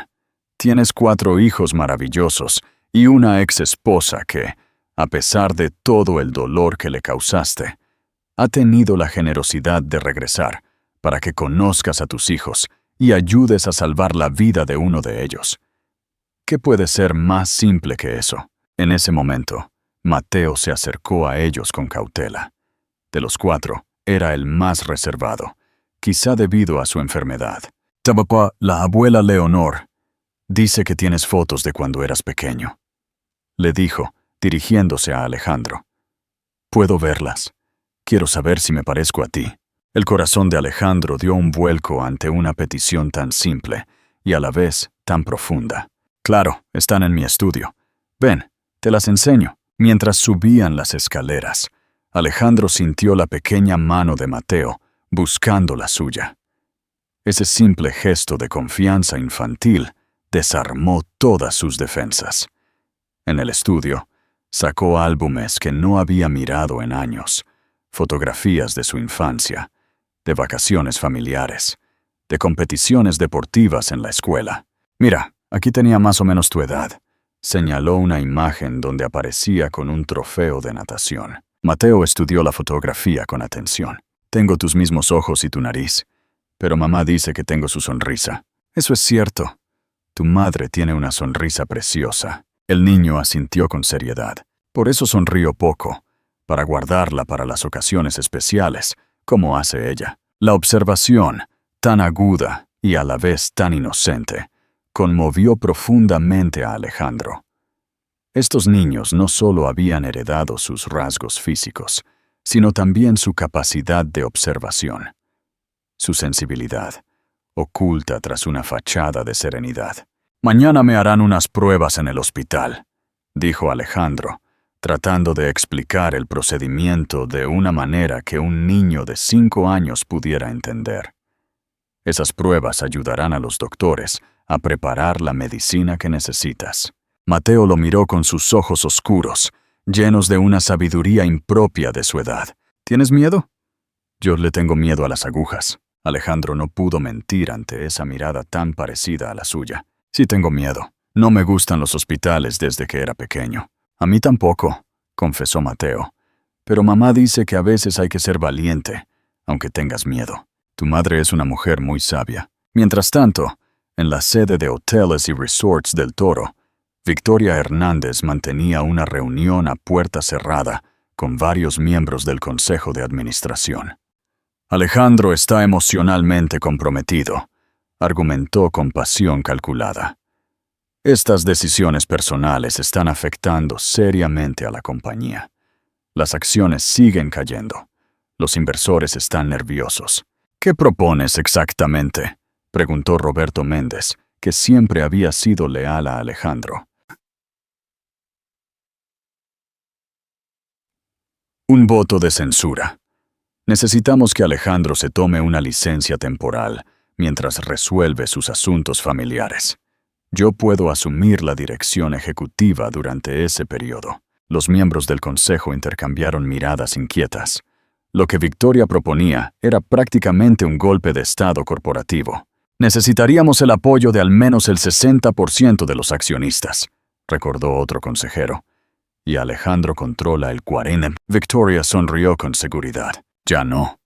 Tienes 4 hijos maravillosos y una ex esposa que, a pesar de todo el dolor que le causaste, ha tenido la generosidad de regresar para que conozcas a tus hijos y ayudes a salvar la vida de uno de ellos. ¿Qué puede ser más simple que eso? En ese momento, Mateo se acercó a ellos con cautela. De los 4, era el más reservado, quizá debido a su enfermedad. «Papá, la abuela Leonor dice que tienes fotos de cuando eras pequeño», le dijo, dirigiéndose a Alejandro. «¿Puedo verlas? Quiero saber si me parezco a ti». El corazón de Alejandro dio un vuelco ante una petición tan simple y a la vez tan profunda. «Claro, están en mi estudio. Ven, te las enseño». Mientras subían las escaleras, Alejandro sintió la pequeña mano de Mateo buscando la suya. Ese simple gesto de confianza infantil desarmó todas sus defensas. En el estudio, sacó álbumes que no había mirado en años, fotografías de su infancia, de vacaciones familiares, de competiciones deportivas en la escuela. «Mira, aquí tenía más o menos tu edad», señaló una imagen donde aparecía con un trofeo de natación. Mateo estudió la fotografía con atención. «Tengo tus mismos ojos y tu nariz, pero mamá dice que tengo su sonrisa». «Eso es cierto. Tu madre tiene una sonrisa preciosa». El niño asintió con seriedad. «Por eso sonrío poco, para guardarla para las ocasiones especiales, como hace ella». La observación, tan aguda y a la vez tan inocente, conmovió profundamente a Alejandro. Estos niños no solo habían heredado sus rasgos físicos, sino también su capacidad de observación, su sensibilidad, oculta tras una fachada de serenidad. «Mañana me harán unas pruebas en el hospital», dijo Alejandro, tratando de explicar el procedimiento de una manera que un niño de 5 años pudiera entender. Esas pruebas ayudarán a los doctores a preparar la medicina que necesitas. Mateo lo miró con sus ojos oscuros, llenos de una sabiduría impropia de su edad. «¿Tienes miedo?» «Yo le tengo miedo a las agujas». Alejandro no pudo mentir ante esa mirada tan parecida a la suya. «Sí tengo miedo. No me gustan los hospitales desde que era pequeño». «A mí tampoco», confesó Mateo. «Pero mamá dice que a veces hay que ser valiente, aunque tengas miedo. Tu madre es una mujer muy sabia». Mientras tanto, en la sede de Hoteles y Resorts del Toro, Victoria Hernández mantenía una reunión a puerta cerrada con varios miembros del Consejo de Administración. «Alejandro está emocionalmente comprometido», argumentó con pasión calculada. «Estas decisiones personales están afectando seriamente a la compañía. Las acciones siguen cayendo. Los inversores están nerviosos». «¿Qué propones exactamente?», preguntó Roberto Méndez, que siempre había sido leal a Alejandro. «Un voto de censura. Necesitamos que Alejandro se tome una licencia temporal mientras resuelve sus asuntos familiares. Yo puedo asumir la dirección ejecutiva durante ese periodo». Los miembros del consejo intercambiaron miradas inquietas. Lo que Victoria proponía era prácticamente un golpe de estado corporativo. «Necesitaríamos el apoyo de al menos el 60% de los accionistas», recordó otro consejero. y Alejandro controla el 40%. Victoria sonrió con seguridad. Ya no.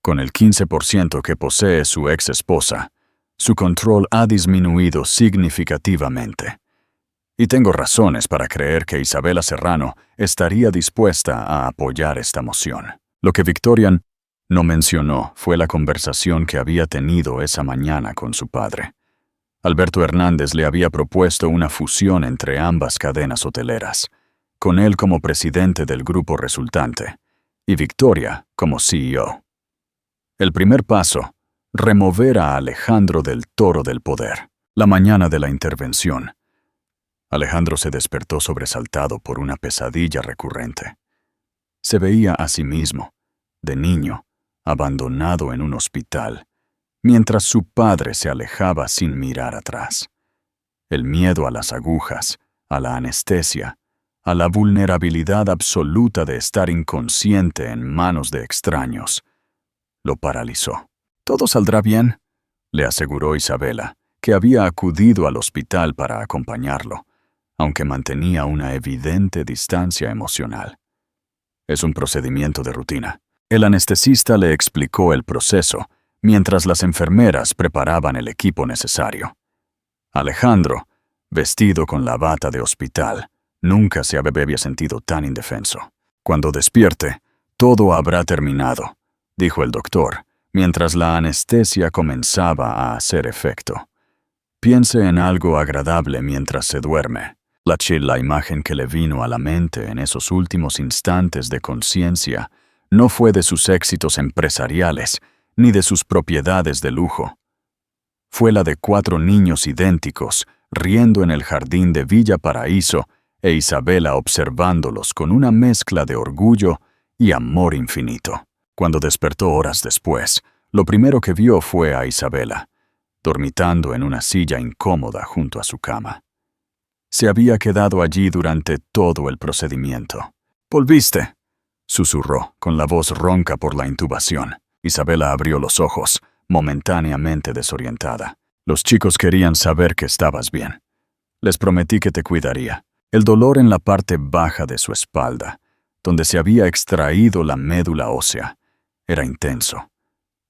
Con el 15% que posee su ex esposa, su control ha disminuido significativamente. Y tengo razones para creer que Isabela Serrano estaría dispuesta a apoyar esta moción. Lo que Victoria no mencionó fue la conversación que había tenido esa mañana con su padre. Alberto Hernández le había propuesto una fusión entre ambas cadenas hoteleras, con él como presidente del grupo resultante y Victoria como CEO. El primer paso, remover a Alejandro del toro del poder. La mañana de la intervención, Alejandro se despertó sobresaltado por una pesadilla recurrente. Se veía a sí mismo, de niño, abandonado en un hospital, mientras su padre se alejaba sin mirar atrás. El miedo a las agujas, a la anestesia, a la vulnerabilidad absoluta de estar inconsciente en manos de extraños, lo paralizó. «Todo saldrá bien», le aseguró Isabela, que había acudido al hospital para acompañarlo, aunque mantenía una evidente distancia emocional. «Es un procedimiento de rutina». El anestesista le explicó el proceso, mientras las enfermeras preparaban el equipo necesario. Alejandro, vestido con la bata de hospital, nunca se había sentido tan indefenso. «Cuando despierte, todo habrá terminado», dijo el doctor, mientras la anestesia comenzaba a hacer efecto. «Piense en algo agradable mientras se duerme». La imagen que le vino a la mente en esos últimos instantes de conciencia no fue de sus éxitos empresariales ni de sus propiedades de lujo. Fue la de 4 niños idénticos riendo en el jardín de Villa Paraíso e Isabela observándolos con una mezcla de orgullo y amor infinito. Cuando despertó horas después, lo primero que vio fue a Isabela, dormitando en una silla incómoda junto a su cama. Se había quedado allí durante todo el procedimiento. «¿Volviste?», susurró, con la voz ronca por la intubación. Isabela abrió los ojos, momentáneamente desorientada. «Los chicos querían saber que estabas bien. Les prometí que te cuidaría». El dolor en la parte baja de su espalda, donde se había extraído la médula ósea, era intenso.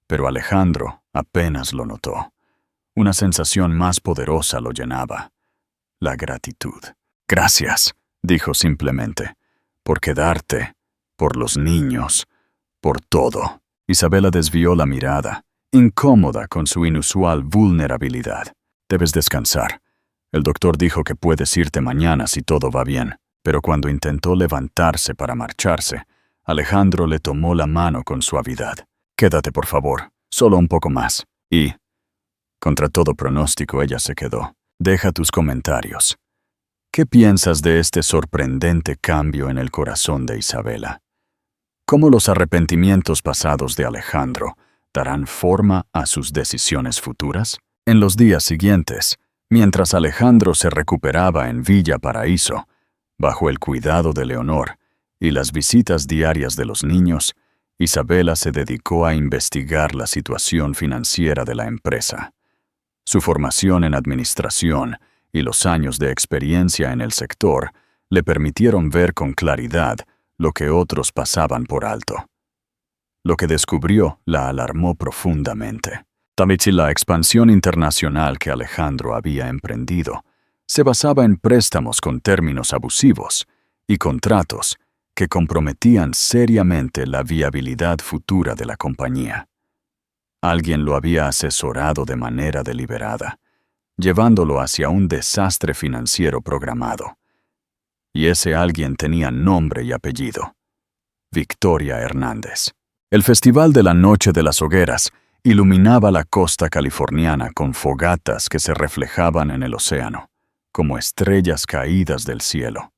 Pero Alejandro apenas lo notó. Una sensación más poderosa lo llenaba: la gratitud. «Gracias», dijo simplemente, «por quedarte, por los niños, por todo». Isabela desvió la mirada, incómoda con su inusual vulnerabilidad. «Debes descansar. El doctor dijo que puedes irte mañana si todo va bien». Pero cuando intentó levantarse para marcharse, Alejandro le tomó la mano con suavidad. «Quédate, por favor, solo un poco más». Y, contra todo pronóstico, ella se quedó. «Deja tus comentarios. ¿Qué piensas de este sorprendente cambio en el corazón de Isabela? ¿Cómo los arrepentimientos pasados de Alejandro darán forma a sus decisiones futuras?» En los días siguientes, mientras Alejandro se recuperaba en Villa Paraíso, bajo el cuidado de Leonor y las visitas diarias de los niños, Isabela se dedicó a investigar la situación financiera de la empresa. Su formación en administración y los años de experiencia en el sector le permitieron ver con claridad lo que otros pasaban por alto. Lo que descubrió la alarmó profundamente. También la expansión internacional que Alejandro había emprendido se basaba en préstamos con términos abusivos y contratos que comprometían seriamente la viabilidad futura de la compañía. Alguien lo había asesorado de manera deliberada, llevándolo hacia un desastre financiero programado. Y ese alguien tenía nombre y apellido: Victoria Hernández. El Festival de la Noche de las Hogueras iluminaba la costa californiana con fogatas que se reflejaban en el océano, como estrellas caídas del cielo.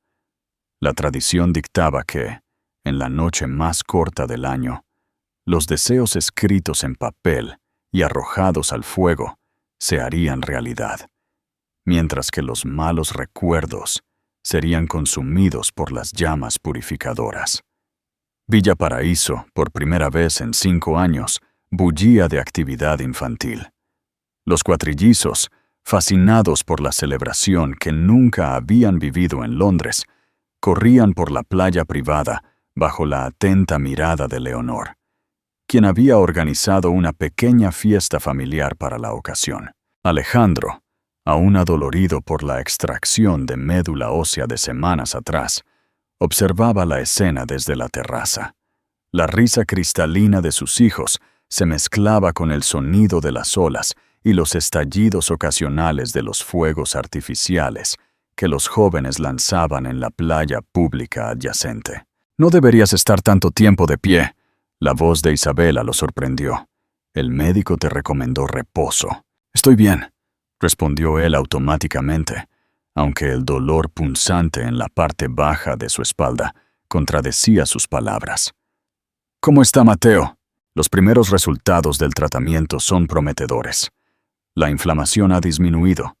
La tradición dictaba que, en la noche más corta del año, los deseos escritos en papel y arrojados al fuego se harían realidad, mientras que los malos recuerdos serían consumidos por las llamas purificadoras. Villa Paraíso, por primera vez en 5 años, bullía de actividad infantil. Los cuatrillizos, fascinados por la celebración que nunca habían vivido en Londres, corrían por la playa privada bajo la atenta mirada de Leonor, quien había organizado una pequeña fiesta familiar para la ocasión. Alejandro, aún adolorido por la extracción de médula ósea de semanas atrás, observaba la escena desde la terraza. La risa cristalina de sus hijos se mezclaba con el sonido de las olas y los estallidos ocasionales de los fuegos artificiales que los jóvenes lanzaban en la playa pública adyacente. «No deberías estar tanto tiempo de pie», la voz de Isabela lo sorprendió. «El médico te recomendó reposo». «Estoy bien», respondió él automáticamente, aunque el dolor punzante en la parte baja de su espalda contradecía sus palabras. «¿Cómo está Mateo?» Los primeros resultados del tratamiento son prometedores. La inflamación ha disminuido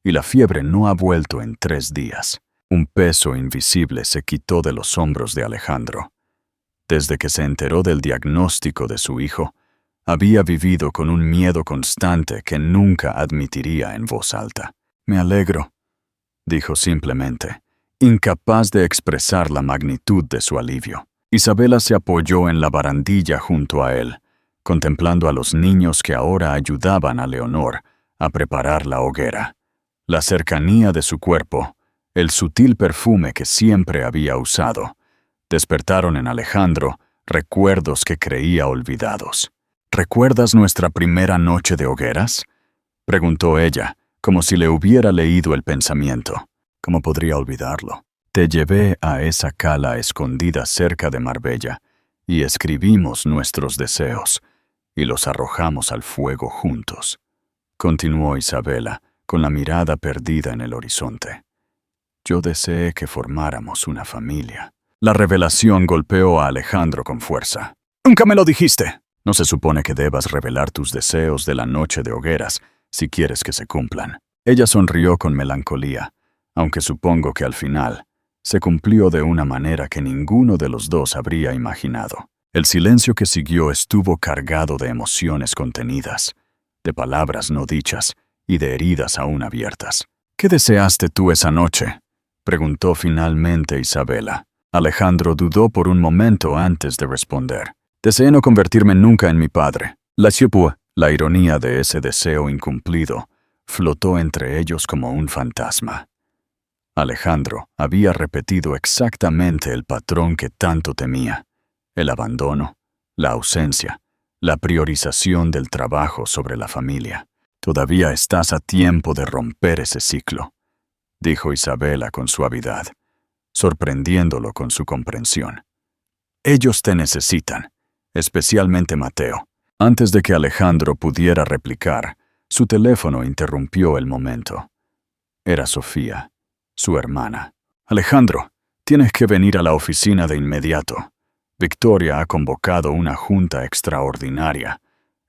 y la fiebre no ha vuelto en 3 días. Un peso invisible se quitó de los hombros de Alejandro. Desde que se enteró del diagnóstico de su hijo, había vivido con un miedo constante que nunca admitiría en voz alta. «Me alegro», dijo simplemente, incapaz de expresar la magnitud de su alivio. Isabela se apoyó en la barandilla junto a él, contemplando a los niños que ahora ayudaban a Leonor a preparar la hoguera. La cercanía de su cuerpo, el sutil perfume que siempre había usado, despertaron en Alejandro recuerdos que creía olvidados. «¿Recuerdas nuestra primera noche de hogueras?», preguntó ella, como si le hubiera leído el pensamiento. «¿Cómo podría olvidarlo? Te llevé a esa cala escondida cerca de Marbella y escribimos nuestros deseos y los arrojamos al fuego juntos», continuó Isabela, con la mirada perdida en el horizonte. «Yo deseé que formáramos una familia». La revelación golpeó a Alejandro con fuerza. «¡Nunca me lo dijiste!». «No se supone que debas revelar tus deseos de la noche de hogueras si quieres que se cumplan». Ella sonrió con melancolía, aunque supongo que al final se cumplió de una manera que ninguno de los dos habría imaginado. El silencio que siguió estuvo cargado de emociones contenidas, de palabras no dichas y de heridas aún abiertas. «¿Qué deseaste tú esa noche?», preguntó finalmente Isabela. Alejandro dudó por un momento antes de responder. «Deseé no convertirme nunca en mi padre». La ironía de ese deseo incumplido flotó entre ellos como un fantasma. Alejandro había repetido exactamente el patrón que tanto temía: el abandono, la ausencia, la priorización del trabajo sobre la familia. «Todavía estás a tiempo de romper ese ciclo», dijo Isabela con suavidad, sorprendiéndolo con su comprensión. «Ellos te necesitan, especialmente Mateo». Antes de que Alejandro pudiera replicar, su teléfono interrumpió el momento. Era Sofía, su hermana. «Alejandro, tienes que venir a la oficina de inmediato. Victoria ha convocado una junta extraordinaria.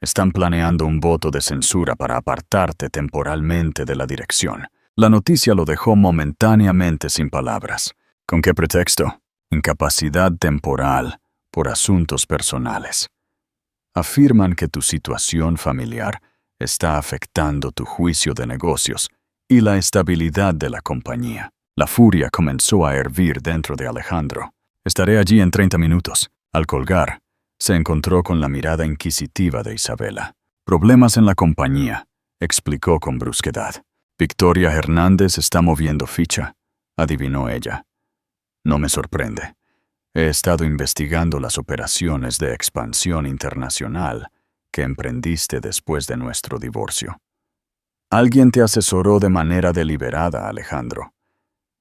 Están planeando un voto de censura para apartarte temporalmente de la dirección». La noticia lo dejó momentáneamente sin palabras. ¿Con qué pretexto? Incapacidad temporal por asuntos personales. Afirman que tu situación familiar está afectando tu juicio de negocios y la estabilidad de la compañía. La furia comenzó a hervir dentro de Alejandro. «Estaré allí en 30 minutos». Al colgar, se encontró con la mirada inquisitiva de Isabela. «Problemas en la compañía», explicó con brusquedad. «Victoria Hernández está moviendo ficha», adivinó ella. «No me sorprende. He estado investigando las operaciones de expansión internacional que emprendiste después de nuestro divorcio. Alguien te asesoró de manera deliberada, Alejandro.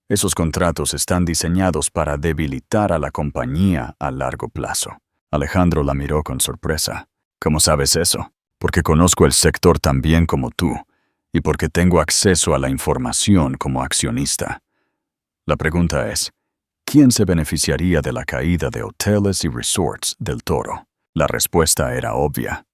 Esos contratos están diseñados para debilitar a la compañía a largo plazo». Alejandro la miró con sorpresa. «¿Cómo sabes eso?» «Porque conozco el sector tan bien como tú y porque tengo acceso a la información como accionista. La pregunta es, ¿quién se beneficiaría de la caída de hoteles y resorts del Toro?». La respuesta era obvia.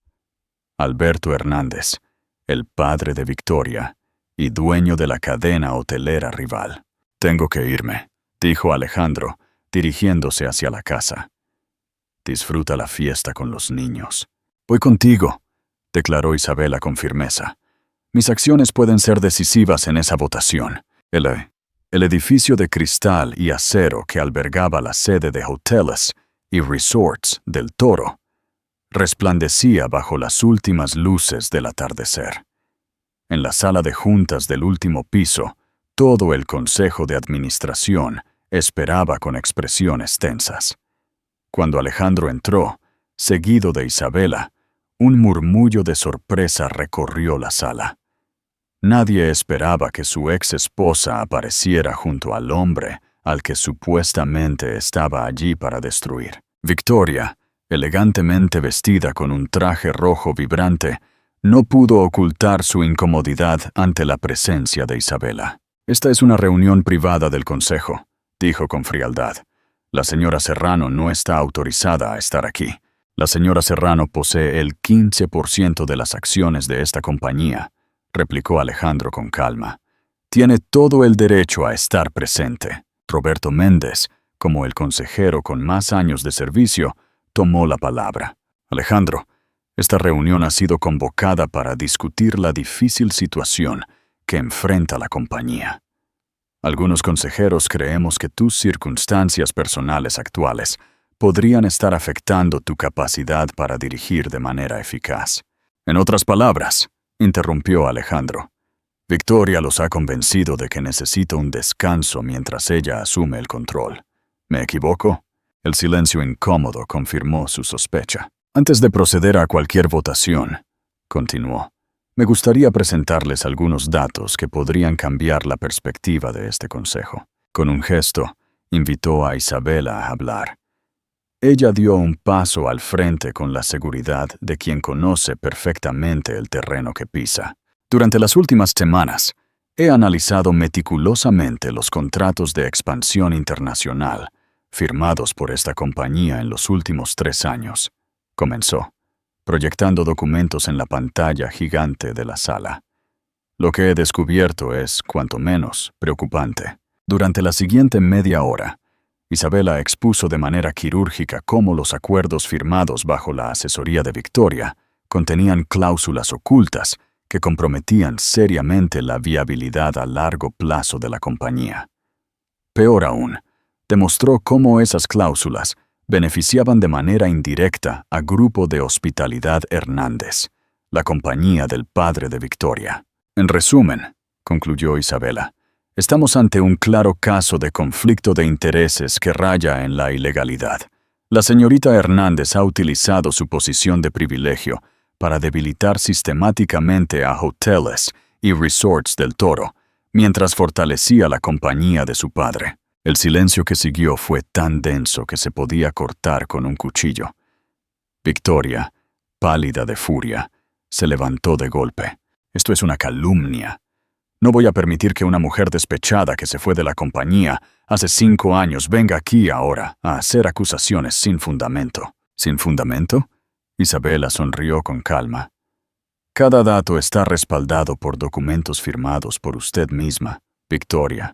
Alberto Hernández, el padre de Victoria y dueño de la cadena hotelera rival. «Tengo que irme», dijo Alejandro, dirigiéndose hacia la casa. «Disfruta la fiesta con los niños». «Voy contigo», declaró Isabela con firmeza. «Mis acciones pueden ser decisivas en esa votación». El edificio de cristal y acero que albergaba la sede de Hoteles y Resorts del Toro resplandecía bajo las últimas luces del atardecer. En la sala de juntas del último piso, todo el consejo de administración esperaba con expresiones tensas. Cuando Alejandro entró, seguido de Isabela, un murmullo de sorpresa recorrió la sala. Nadie esperaba que su ex esposa apareciera junto al hombre al que supuestamente estaba allí para destruir. Victoria, elegantemente vestida con un traje rojo vibrante, no pudo ocultar su incomodidad ante la presencia de Isabela. «Esta es una reunión privada del consejo», dijo con frialdad. «La señora Serrano no está autorizada a estar aquí. La señora Serrano posee el 15% de las acciones de esta compañía», replicó Alejandro con calma. «Tiene todo el derecho a estar presente». Roberto Méndez, como el consejero con más años de servicio, tomó la palabra. «Alejandro, esta reunión ha sido convocada para discutir la difícil situación que enfrenta la compañía. Algunos consejeros creemos que tus circunstancias personales actuales podrían estar afectando tu capacidad para dirigir de manera eficaz». «En otras palabras», interrumpió Alejandro, «Victoria los ha convencido de que necesita un descanso mientras ella asume el control. ¿Me equivoco?» El silencio incómodo confirmó su sospecha. «Antes de proceder a cualquier votación», continuó, «me gustaría presentarles algunos datos que podrían cambiar la perspectiva de este consejo». Con un gesto, invitó a Isabela a hablar. Ella dio un paso al frente con la seguridad de quien conoce perfectamente el terreno que pisa. «Durante las últimas semanas, he analizado meticulosamente los contratos de expansión internacional firmados por esta compañía en los últimos 3 años», comenzó, proyectando documentos en la pantalla gigante de la sala. «Lo que he descubierto es, cuanto menos, preocupante». Durante la siguiente media hora, Isabela expuso de manera quirúrgica cómo los acuerdos firmados bajo la asesoría de Victoria contenían cláusulas ocultas que comprometían seriamente la viabilidad a largo plazo de la compañía. Peor aún, demostró cómo esas cláusulas beneficiaban de manera indirecta a Grupo de Hospitalidad Hernández, la compañía del padre de Victoria. «En resumen», concluyó Isabela, «estamos ante un claro caso de conflicto de intereses que raya en la ilegalidad. La señorita Hernández ha utilizado su posición de privilegio para debilitar sistemáticamente a Hoteles y Resorts del Toro, mientras fortalecía la compañía de su padre». El silencio que siguió fue tan denso que se podía cortar con un cuchillo. Victoria, pálida de furia, se levantó de golpe. «Esto es una calumnia. No voy a permitir que una mujer despechada que se fue de la compañía hace 5 años venga aquí ahora a hacer acusaciones sin fundamento». «¿Sin fundamento?», Isabela sonrió con calma. «Cada dato está respaldado por documentos firmados por usted misma, Victoria.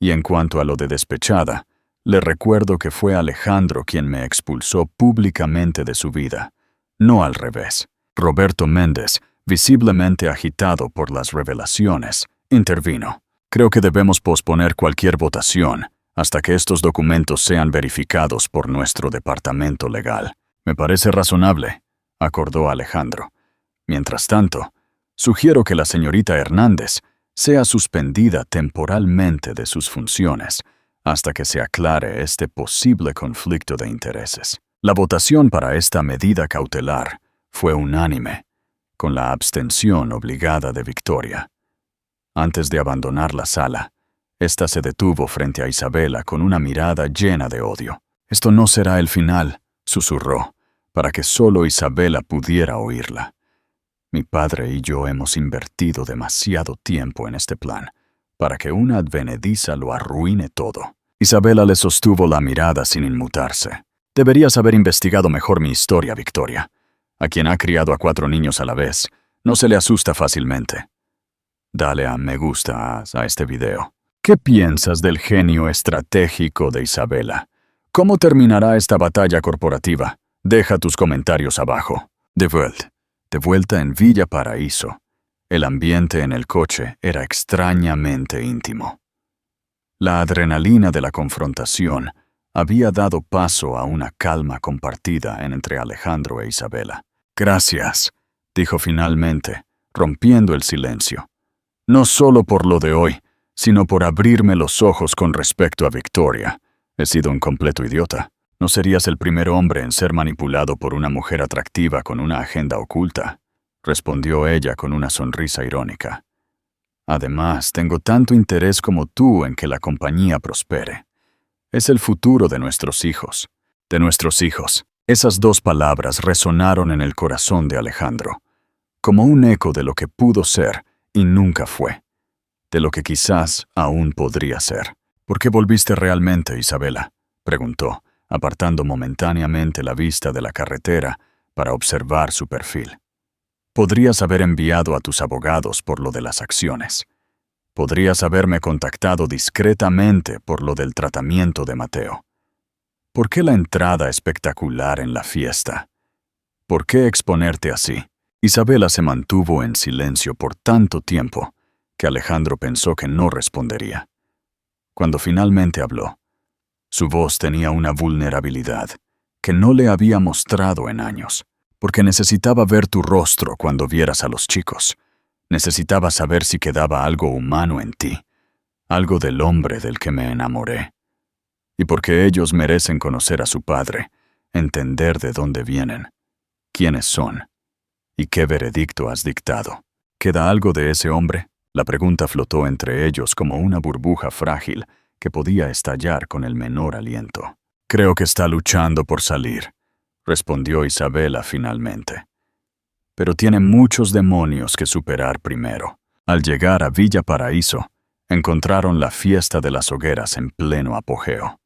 Y en cuanto a lo de despechada, le recuerdo que fue Alejandro quien me expulsó públicamente de su vida, no al revés». Roberto Méndez, visiblemente agitado por las revelaciones, intervino. «Creo que debemos posponer cualquier votación hasta que estos documentos sean verificados por nuestro departamento legal». «Me parece razonable», acordó Alejandro. «Mientras tanto, sugiero que la señorita Hernández sea suspendida temporalmente de sus funciones hasta que se aclare este posible conflicto de intereses». La votación para esta medida cautelar fue unánime, con la abstención obligada de Victoria. Antes de abandonar la sala, ésta se detuvo frente a Isabela con una mirada llena de odio. «Esto no será el final», susurró, para que solo Isabela pudiera oírla. «Mi padre y yo hemos invertido demasiado tiempo en este plan para que una advenediza lo arruine todo». Isabela le sostuvo la mirada sin inmutarse. «Deberías haber investigado mejor mi historia, Victoria. A quien ha criado a 4 niños a la vez, no se le asusta fácilmente». Dale a me gusta a este video. ¿Qué piensas del genio estratégico de Isabela? ¿Cómo terminará esta batalla corporativa? Deja tus comentarios abajo. De vuelta en Villa Paraíso, el ambiente en el coche era extrañamente íntimo. La adrenalina de la confrontación había dado paso a una calma compartida entre Alejandro e Isabela. «Gracias», dijo finalmente, rompiendo el silencio. «No solo por lo de hoy, sino por abrirme los ojos con respecto a Victoria. He sido un completo idiota. No serías el primer hombre en ser manipulado por una mujer atractiva con una agenda oculta», respondió ella con una sonrisa irónica. «Además, tengo tanto interés como tú en que la compañía prospere. Es el futuro de nuestros hijos. De nuestros hijos». Esas dos palabras resonaron en el corazón de Alejandro, como un eco de lo que pudo ser y nunca fue, de lo que quizás aún podría ser. «¿Por qué volviste realmente, Isabela?», preguntó, apartando momentáneamente la vista de la carretera para observar su perfil. «Podrías haber enviado a tus abogados por lo de las acciones. Podrías haberme contactado discretamente por lo del tratamiento de Mateo. ¿Por qué la entrada espectacular en la fiesta? ¿Por qué exponerte así?». Isabela se mantuvo en silencio por tanto tiempo que Alejandro pensó que no respondería. Cuando finalmente habló, su voz tenía una vulnerabilidad que no le había mostrado en años, porque necesitaba ver tu rostro cuando vieras a los chicos. Necesitaba saber si quedaba algo humano en ti, algo del hombre del que me enamoré. Y porque ellos merecen conocer a su padre, entender de dónde vienen, quiénes son y qué veredicto has dictado. ¿Queda algo de ese hombre? La pregunta flotó entre ellos como una burbuja frágil que podía estallar con el menor aliento. «Creo que está luchando por salir», respondió Isabela finalmente. «Pero tiene muchos demonios que superar primero». Al llegar a Villa Paraíso, encontraron la fiesta de las hogueras en pleno apogeo.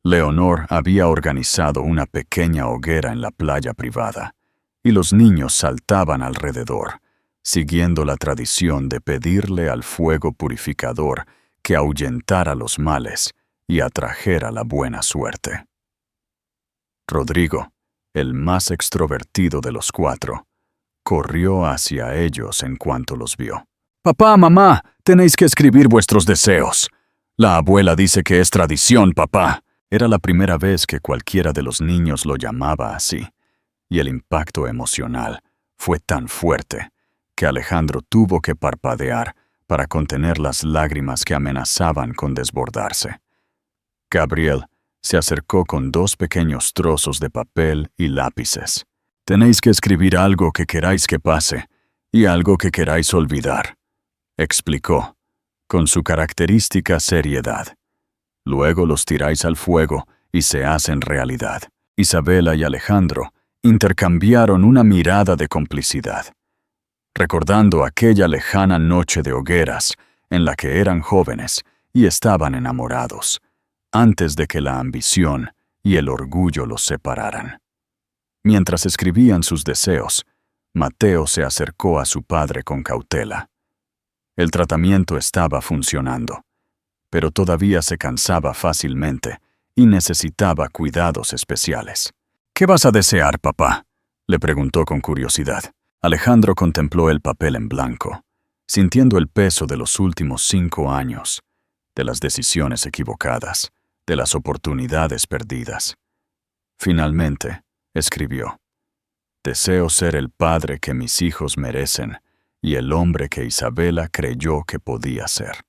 Leonor había organizado una pequeña hoguera en la playa privada, y los niños saltaban alrededor, siguiendo la tradición de pedirle al fuego purificador que ahuyentara los males y atrajera la buena suerte. Rodrigo, el más extrovertido de los cuatro, corrió hacia ellos en cuanto los vio. «Papá, mamá, tenéis que escribir vuestros deseos. La abuela dice que es tradición, papá». Era la primera vez que cualquiera de los niños lo llamaba así, y el impacto emocional fue tan fuerte que Alejandro tuvo que parpadear para contener las lágrimas que amenazaban con desbordarse. Gabriel se acercó con 2 pequeños trozos de papel y lápices. «Tenéis que escribir algo que queráis que pase y algo que queráis olvidar», explicó, con su característica seriedad. «Luego los tiráis al fuego y se hacen realidad». Isabela y Alejandro intercambiaron una mirada de complicidad, recordando aquella lejana noche de hogueras en la que eran jóvenes y estaban enamorados, antes de que la ambición y el orgullo los separaran. Mientras escribían sus deseos, Mateo se acercó a su padre con cautela. El tratamiento estaba funcionando, pero todavía se cansaba fácilmente y necesitaba cuidados especiales. «¿Qué vas a desear, papá?», le preguntó con curiosidad. Alejandro contempló el papel en blanco, sintiendo el peso de los últimos 5 años, de las decisiones equivocadas, de las oportunidades perdidas. Finalmente, escribió: «Deseo ser el padre que mis hijos merecen y el hombre que Isabela creyó que podía ser».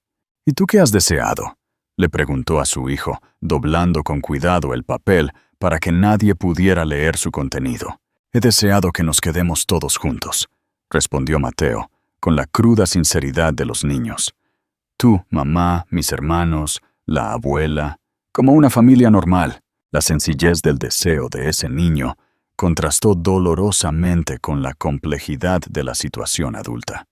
«¿Y tú qué has deseado?», le preguntó a su hijo, doblando con cuidado el papel para que nadie pudiera leer su contenido. «He deseado que nos quedemos todos juntos», respondió Mateo, con la cruda sinceridad de los niños. «Tú, mamá, mis hermanos, la abuela, como una familia normal». La sencillez del deseo de ese niño contrastó dolorosamente con la complejidad de la situación adulta.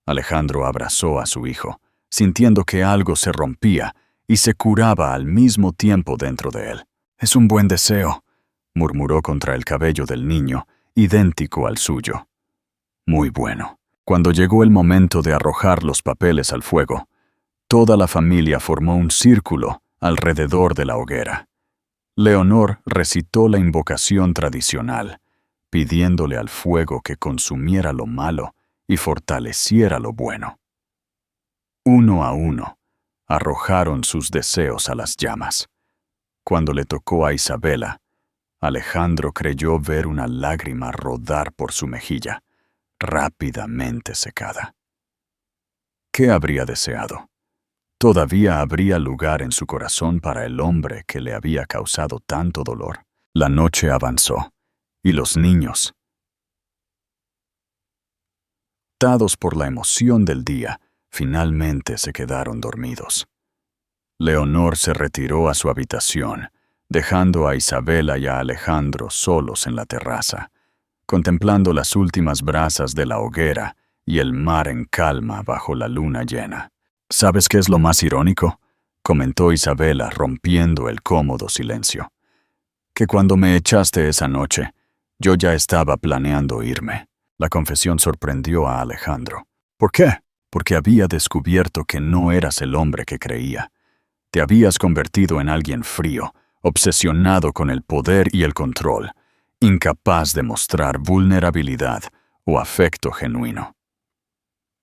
Alejandro abrazó a su hijo, sintiendo que algo se rompía y se curaba al mismo tiempo dentro de él. «Es un buen deseo», murmuró contra el cabello del niño, idéntico al suyo. «Muy bueno». Cuando llegó el momento de arrojar los papeles al fuego, toda la familia formó un círculo alrededor de la hoguera. Leonor recitó la invocación tradicional, pidiéndole al fuego que consumiera lo malo y fortaleciera lo bueno. Uno a uno, arrojaron sus deseos a las llamas. Cuando le tocó a Isabela, Alejandro creyó ver una lágrima rodar por su mejilla, rápidamente secada. ¿Qué habría deseado? ¿Todavía habría lugar en su corazón para el hombre que le había causado tanto dolor? La noche avanzó, y los niños, atados por la emoción del día, finalmente se quedaron dormidos. Leonor se retiró a su habitación, dejando a Isabela y a Alejandro solos en la terraza, contemplando las últimas brasas de la hoguera y el mar en calma bajo la luna llena. ¿Sabes qué es lo más irónico?, comentó Isabela, rompiendo el cómodo silencio. Que cuando me echaste esa noche, yo ya estaba planeando irme. La confesión sorprendió a Alejandro. ¿Por qué? Porque había descubierto que no eras el hombre que creía. Te habías convertido en alguien frío, obsesionado con el poder y el control, incapaz de mostrar vulnerabilidad o afecto genuino.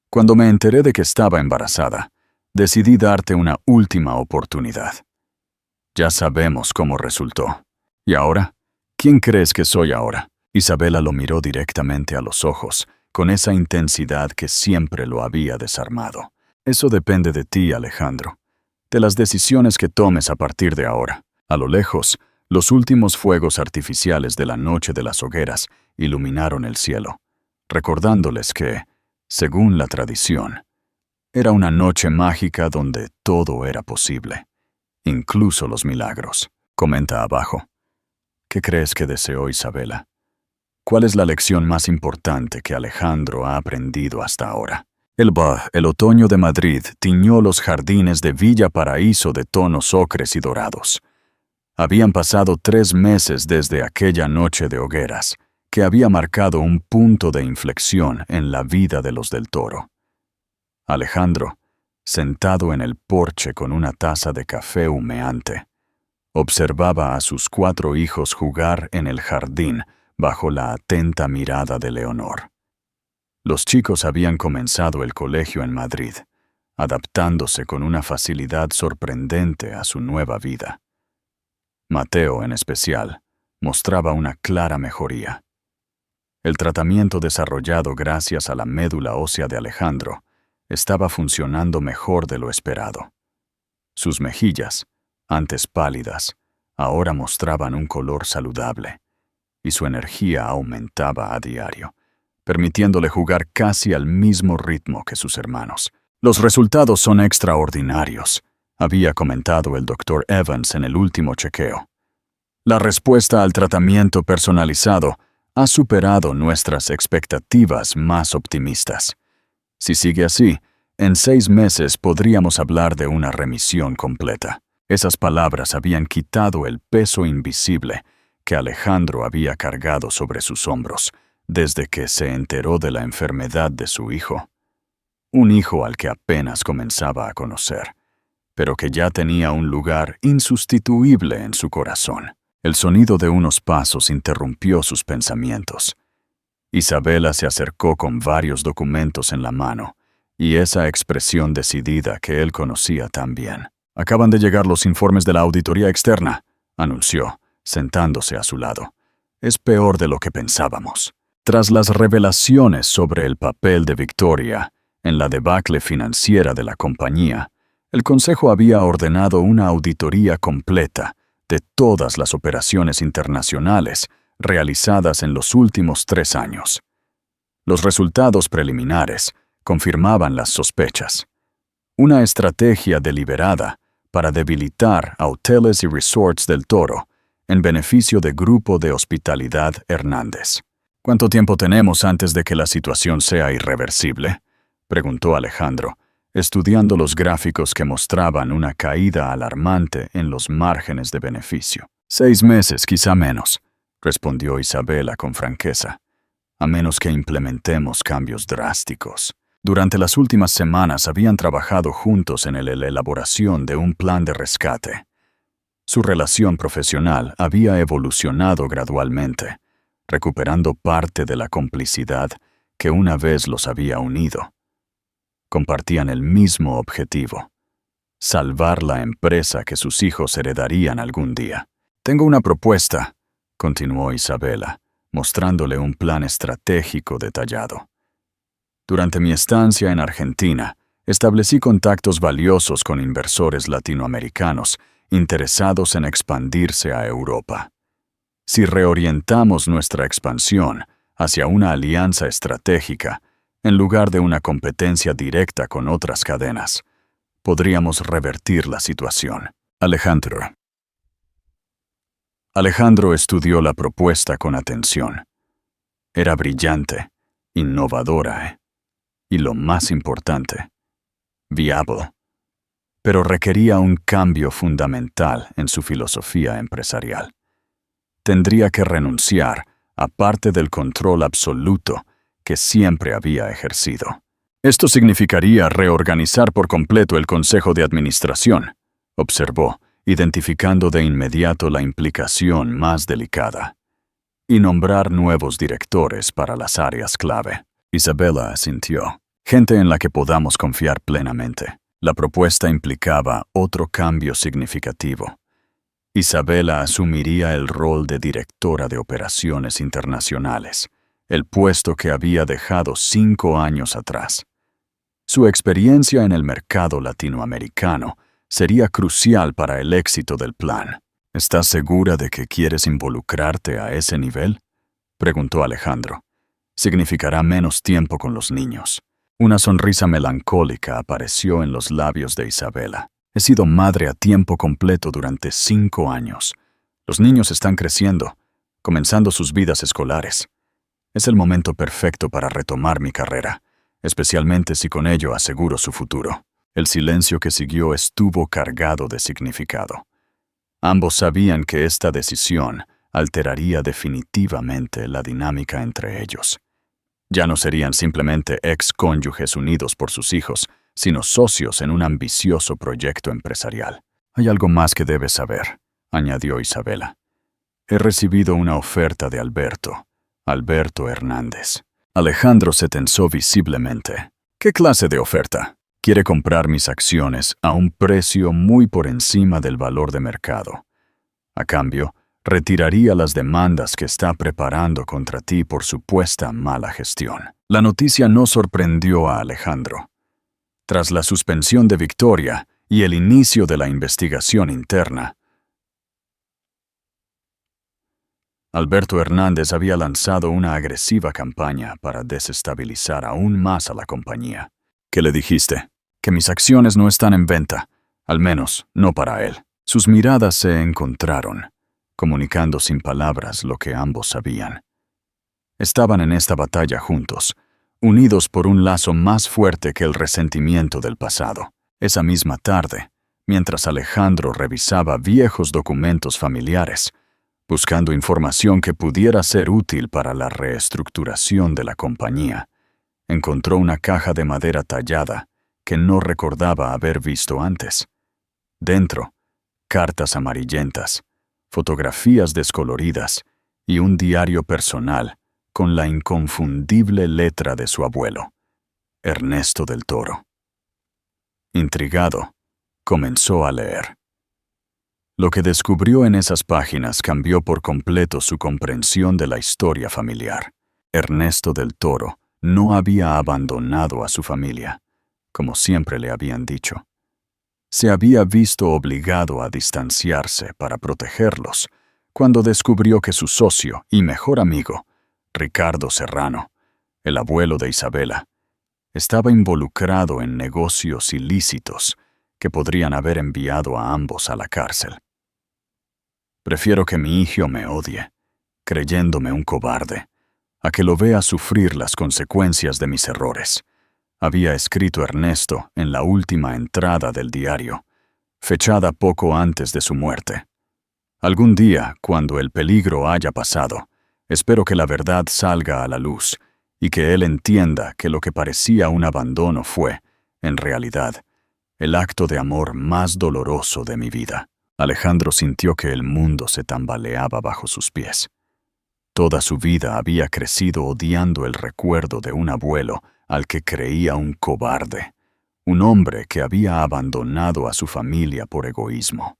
Cuando me enteré de que estaba embarazada, decidí darte una última oportunidad. Ya sabemos cómo resultó. ¿Y ahora? ¿Quién crees que soy ahora? Isabela lo miró directamente a los ojos, con esa intensidad que siempre lo había desarmado. Eso depende de ti, Alejandro, de las decisiones que tomes a partir de ahora. A lo lejos, los últimos fuegos artificiales de la noche de las hogueras iluminaron el cielo, recordándoles que, según la tradición, era una noche mágica donde todo era posible, incluso los milagros. Comenta abajo. ¿Qué crees que deseó Isabela? ¿Cuál es la lección más importante que Alejandro ha aprendido hasta ahora? El otoño de Madrid tiñó los jardines de Villa Paraíso de tonos ocres y dorados. Habían pasado 3 meses desde aquella noche de hogueras, que había marcado un punto de inflexión en la vida de los del Toro. Alejandro, sentado en el porche con una taza de café humeante, observaba a sus 4 hijos jugar en el jardín bajo la atenta mirada de Leonor. Los chicos habían comenzado el colegio en Madrid, adaptándose con una facilidad sorprendente a su nueva vida. Mateo, en especial, mostraba una clara mejoría. El tratamiento desarrollado gracias a la médula ósea de Alejandro estaba funcionando mejor de lo esperado. Sus mejillas, antes pálidas, ahora mostraban un color saludable, y su energía aumentaba a diario, permitiéndole jugar casi al mismo ritmo que sus hermanos. Los resultados son extraordinarios, había comentado el Dr. Evans en el último chequeo. La respuesta al tratamiento personalizado ha superado nuestras expectativas más optimistas. Si sigue así, en 6 meses podríamos hablar de una remisión completa. Esas palabras habían quitado el peso invisible que Alejandro había cargado sobre sus hombros desde que se enteró de la enfermedad de su hijo. Un hijo al que apenas comenzaba a conocer, pero que ya tenía un lugar insustituible en su corazón. El sonido de unos pasos interrumpió sus pensamientos. Isabela se acercó con varios documentos en la mano, y esa expresión decidida que él conocía tan bien. «Acaban de llegar los informes de la auditoría externa», anunció, sentándose a su lado. «Es peor de lo que pensábamos». Tras las revelaciones sobre el papel de Victoria en la debacle financiera de la compañía, el Consejo había ordenado una auditoría completa de todas las operaciones internacionales realizadas en los últimos 3 años. Los resultados preliminares confirmaban las sospechas. Una estrategia deliberada para debilitar a Hoteles y Resorts del Toro en beneficio de Grupo de Hospitalidad Hernández. «¿Cuánto tiempo tenemos antes de que la situación sea irreversible?», preguntó Alejandro, estudiando los gráficos que mostraban una caída alarmante en los márgenes de beneficio. 6 meses, quizá menos, respondió Isabela con franqueza, a menos que implementemos cambios drásticos. Durante las últimas semanas habían trabajado juntos en la elaboración de un plan de rescate. Su relación profesional había evolucionado gradualmente, recuperando parte de la complicidad que una vez los había unido. Compartían el mismo objetivo: salvar la empresa que sus hijos heredarían algún día. Tengo una propuesta, continuó Isabela, mostrándole un plan estratégico detallado. Durante mi estancia en Argentina, establecí contactos valiosos con inversores latinoamericanos interesados en expandirse a Europa. Si reorientamos nuestra expansión hacia una alianza estratégica, en lugar de una competencia directa con otras cadenas, podríamos revertir la situación. Alejandro estudió la propuesta con atención. Era brillante, innovadora y, lo más importante, viable. Pero requería un cambio fundamental en su filosofía empresarial. Tendría que renunciar a parte del control absoluto que siempre había ejercido. Esto significaría reorganizar por completo el Consejo de Administración, observó, identificando de inmediato la implicación más delicada, y nombrar nuevos directores para las áreas clave. Isabela asintió. Gente en la que podamos confiar plenamente. La propuesta implicaba otro cambio significativo. Isabela asumiría el rol de directora de operaciones internacionales, el puesto que había dejado 5 años atrás. Su experiencia en el mercado latinoamericano sería crucial para el éxito del plan. ¿Estás segura de que quieres involucrarte a ese nivel?, preguntó Alejandro. Significará menos tiempo con los niños. Una sonrisa melancólica apareció en los labios de Isabela. He sido madre a tiempo completo durante 5 años. Los niños están creciendo, comenzando sus vidas escolares. Es el momento perfecto para retomar mi carrera, especialmente si con ello aseguro su futuro. El silencio que siguió estuvo cargado de significado. Ambos sabían que esta decisión alteraría definitivamente la dinámica entre ellos. Ya no serían simplemente ex-cónyuges unidos por sus hijos, sino socios en un ambicioso proyecto empresarial. Hay algo más que debes saber, añadió Isabela. He recibido una oferta de Alberto Hernández. Alejandro se tensó visiblemente. ¿Qué clase de oferta? Quiere comprar mis acciones a un precio muy por encima del valor de mercado. A cambio, retiraría las demandas que está preparando contra ti por supuesta mala gestión. La noticia no sorprendió a Alejandro. Tras la suspensión de Victoria y el inicio de la investigación interna, Alberto Hernández había lanzado una agresiva campaña para desestabilizar aún más a la compañía. ¿Qué le dijiste? Que mis acciones no están en venta, al menos no para él. Sus miradas se encontraron, comunicando sin palabras lo que ambos sabían. Estaban en esta batalla juntos, unidos por un lazo más fuerte que el resentimiento del pasado. Esa misma tarde, mientras Alejandro revisaba viejos documentos familiares, buscando información que pudiera ser útil para la reestructuración de la compañía, encontró una caja de madera tallada que no recordaba haber visto antes. Dentro, cartas amarillentas, fotografías descoloridas y un diario personal con la inconfundible letra de su abuelo, Ernesto del Toro. Intrigado, comenzó a leer. Lo que descubrió en esas páginas cambió por completo su comprensión de la historia familiar. Ernesto del Toro no había abandonado a su familia, como siempre le habían dicho. Se había visto obligado a distanciarse para protegerlos cuando descubrió que su socio y mejor amigo, Ricardo Serrano, el abuelo de Isabela, estaba involucrado en negocios ilícitos que podrían haber enviado a ambos a la cárcel. Prefiero que mi hijo me odie, creyéndome un cobarde, a que lo vea sufrir las consecuencias de mis errores, había escrito Ernesto en la última entrada del diario, fechada poco antes de su muerte. Algún día, cuando el peligro haya pasado, espero que la verdad salga a la luz y que él entienda que lo que parecía un abandono fue, en realidad, el acto de amor más doloroso de mi vida. Alejandro sintió que el mundo se tambaleaba bajo sus pies. Toda su vida había crecido odiando el recuerdo de un abuelo al que creía un cobarde, un hombre que había abandonado a su familia por egoísmo.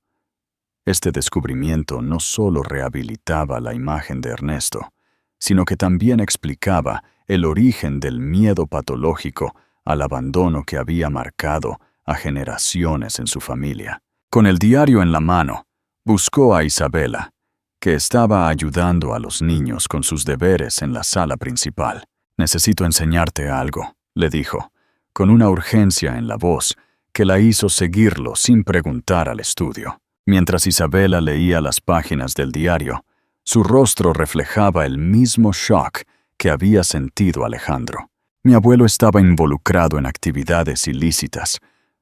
Este descubrimiento no solo rehabilitaba la imagen de Ernesto, sino que también explicaba el origen del miedo patológico al abandono que había marcado a generaciones en su familia. Con el diario en la mano, buscó a Isabela, que estaba ayudando a los niños con sus deberes en la sala principal. «Necesito enseñarte algo», le dijo, con una urgencia en la voz que la hizo seguirlo sin preguntar al estudio. Mientras Isabela leía las páginas del diario, su rostro reflejaba el mismo shock que había sentido Alejandro. «Mi abuelo estaba involucrado en actividades ilícitas»,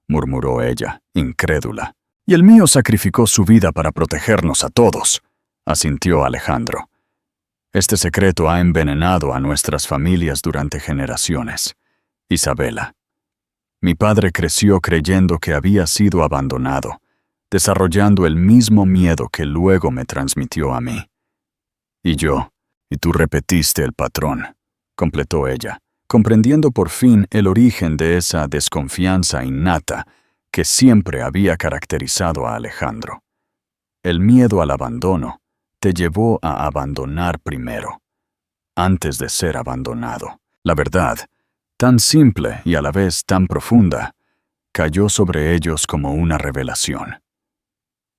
murmuró ella, incrédula. «Y el mío sacrificó su vida para protegernos a todos», asintió Alejandro. «Este secreto ha envenenado a nuestras familias durante generaciones. Isabela, mi padre creció creyendo que había sido abandonado, desarrollando el mismo miedo que luego me transmitió a mí. Y tú repetiste el patrón», completó ella, comprendiendo por fin el origen de esa desconfianza innata que siempre había caracterizado a Alejandro. El miedo al abandono te llevó a abandonar primero, antes de ser abandonado. La verdad, tan simple y a la vez tan profunda, cayó sobre ellos como una revelación.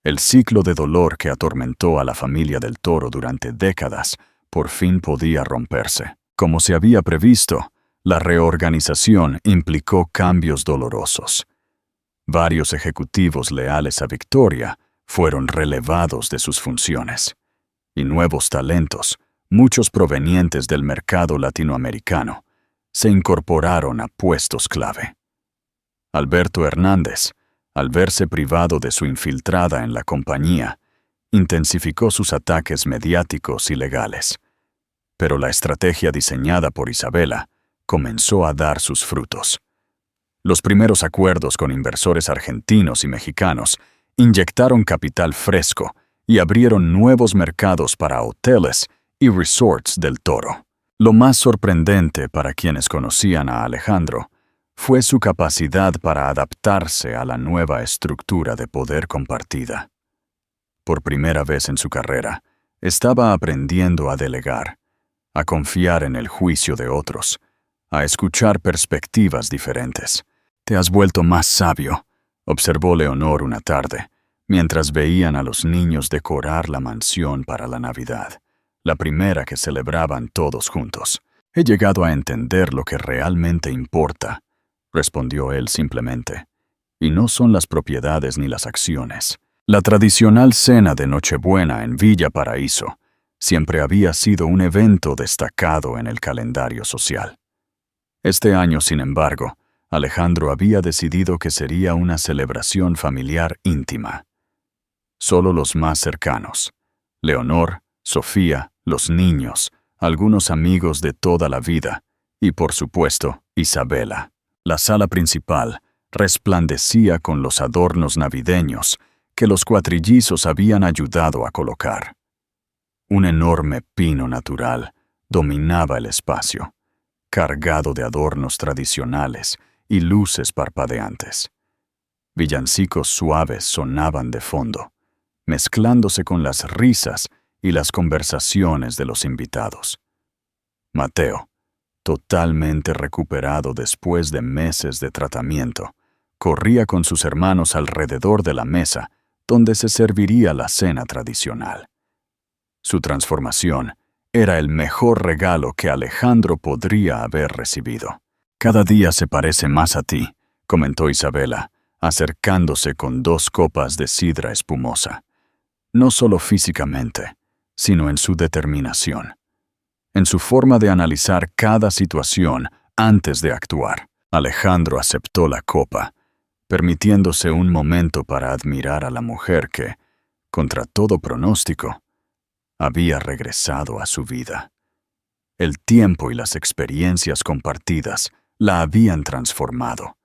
El ciclo de dolor que atormentó a la familia del Toro durante décadas por fin podía romperse. Como se había previsto, la reorganización implicó cambios dolorosos. Varios ejecutivos leales a Victoria fueron relevados de sus funciones, y nuevos talentos, muchos provenientes del mercado latinoamericano, se incorporaron a puestos clave. Alberto Hernández, al verse privado de su infiltrada en la compañía, intensificó sus ataques mediáticos y legales. Pero la estrategia diseñada por Isabela comenzó a dar sus frutos. Los primeros acuerdos con inversores argentinos y mexicanos inyectaron capital fresco y abrieron nuevos mercados para hoteles y resorts del Toro. Lo más sorprendente para quienes conocían a Alejandro fue su capacidad para adaptarse a la nueva estructura de poder compartida. Por primera vez en su carrera, estaba aprendiendo a delegar, a confiar en el juicio de otros, a escuchar perspectivas diferentes. «Te has vuelto más sabio», observó Leonor una tarde, mientras veían a los niños decorar la mansión para la Navidad, la primera que celebraban todos juntos. «He llegado a entender lo que realmente importa», respondió él simplemente, «y no son las propiedades ni las acciones». La tradicional cena de Nochebuena en Villa Paraíso siempre había sido un evento destacado en el calendario social. Este año, sin embargo, Alejandro había decidido que sería una celebración familiar íntima. Solo los más cercanos, Leonor, Sofía, los niños, algunos amigos de toda la vida y, por supuesto, Isabela. La sala principal resplandecía con los adornos navideños que los cuatrillizos habían ayudado a colocar. Un enorme pino natural dominaba el espacio, cargado de adornos tradicionales y luces parpadeantes. Villancicos suaves sonaban de fondo, mezclándose con las risas y las conversaciones de los invitados. Mateo, totalmente recuperado después de meses de tratamiento, corría con sus hermanos alrededor de la mesa donde se serviría la cena tradicional. Su transformación era el mejor regalo que Alejandro podría haber recibido. «Cada día se parece más a ti», comentó Isabela, acercándose con 2 copas de sidra espumosa. No solo físicamente, sino en su determinación, en su forma de analizar cada situación antes de actuar. Alejandro aceptó la copa, permitiéndose un momento para admirar a la mujer que, contra todo pronóstico, había regresado a su vida. El tiempo y las experiencias compartidas la habían transformado,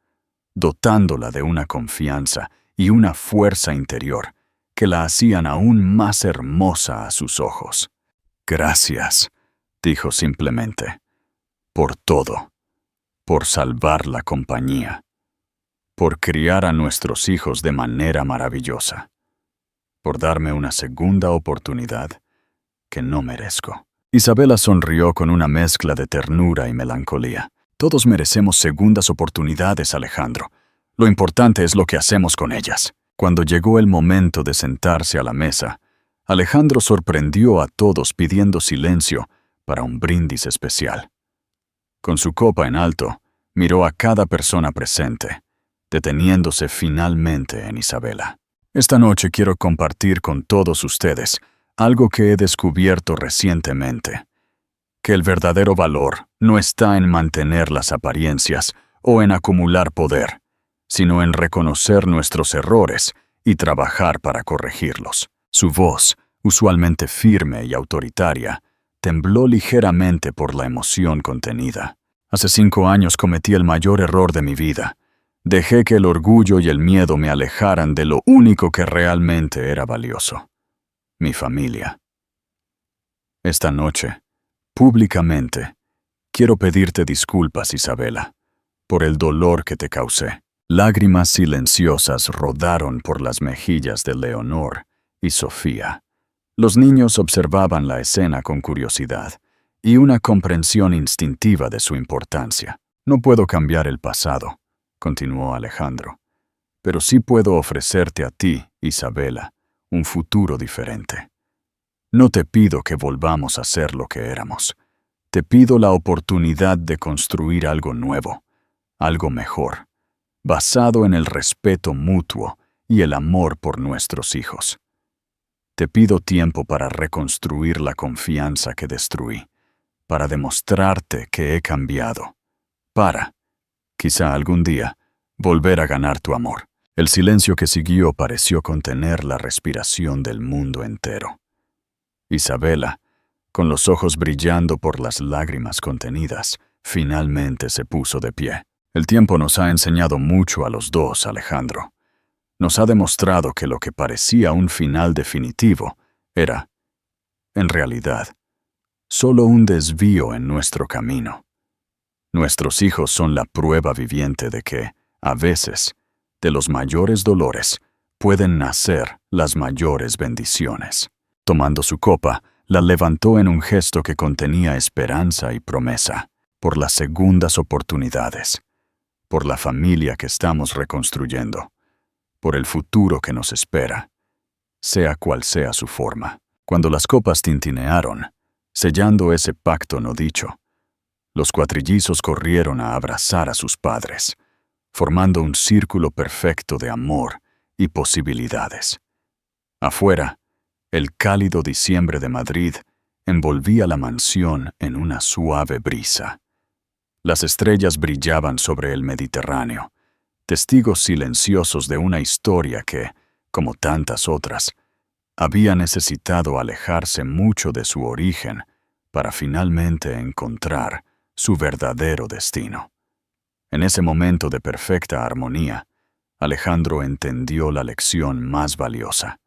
dotándola de una confianza y una fuerza interior que la hacían aún más hermosa a sus ojos. «Gracias», dijo simplemente, «por todo, por salvar la compañía». por criar a nuestros hijos de manera maravillosa, por darme una segunda oportunidad que no merezco. Isabela sonrió con una mezcla de ternura y melancolía. Todos merecemos segundas oportunidades, Alejandro. Lo importante es lo que hacemos con ellas. Cuando llegó el momento de sentarse a la mesa, Alejandro sorprendió a todos pidiendo silencio para un brindis especial. Con su copa en alto, miró a cada persona presente, deteniéndose finalmente en Isabela. Esta noche quiero compartir con todos ustedes algo que he descubierto recientemente, que el verdadero valor no está en mantener las apariencias o en acumular poder, sino en reconocer nuestros errores y trabajar para corregirlos. Su voz, usualmente firme y autoritaria, tembló ligeramente por la emoción contenida. Hace 5 años cometí el mayor error de mi vida. Dejé que el orgullo y el miedo me alejaran de lo único que realmente era valioso: mi familia. Esta noche, públicamente, quiero pedirte disculpas, Isabela, por el dolor que te causé. Lágrimas silenciosas rodaron por las mejillas de Leonor y Sofía. Los niños observaban la escena con curiosidad y una comprensión instintiva de su importancia. No puedo cambiar el pasado, continuó Alejandro, pero sí puedo ofrecerte a ti, Isabela, un futuro diferente. No te pido que volvamos a ser lo que éramos. Te pido la oportunidad de construir algo nuevo, algo mejor, basado en el respeto mutuo y el amor por nuestros hijos. Te pido tiempo para reconstruir la confianza que destruí, para demostrarte que he cambiado, para, quizá algún día, volver a ganar tu amor. El silencio que siguió pareció contener la respiración del mundo entero. Isabela, con los ojos brillando por las lágrimas contenidas, finalmente se puso de pie. El tiempo nos ha enseñado mucho a los dos, Alejandro. Nos ha demostrado que lo que parecía un final definitivo era, en realidad, solo un desvío en nuestro camino. Nuestros hijos son la prueba viviente de que, a veces, de los mayores dolores, pueden nacer las mayores bendiciones. Tomando su copa, la levantó en un gesto que contenía esperanza y promesa, por las segundas oportunidades, por la familia que estamos reconstruyendo, por el futuro que nos espera, sea cual sea su forma. Cuando las copas tintinearon, sellando ese pacto no dicho, los cuatrillizos corrieron a abrazar a sus padres, formando un círculo perfecto de amor y posibilidades. Afuera, el cálido diciembre de Madrid envolvía la mansión en una suave brisa. Las estrellas brillaban sobre el Mediterráneo, testigos silenciosos de una historia que, como tantas otras, había necesitado alejarse mucho de su origen para finalmente encontrar su verdadero destino. En ese momento de perfecta armonía, Alejandro entendió la lección más valiosa: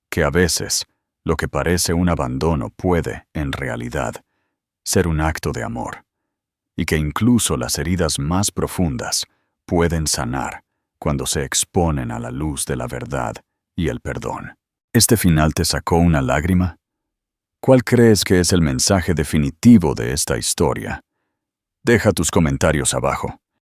que a veces lo que parece un abandono puede, en realidad, ser un acto de amor, y que incluso las heridas más profundas pueden sanar cuando se exponen a la luz de la verdad y el perdón. ¿Este final te sacó una lágrima? ¿Cuál crees que es el mensaje definitivo de esta historia? Deja tus comentarios abajo.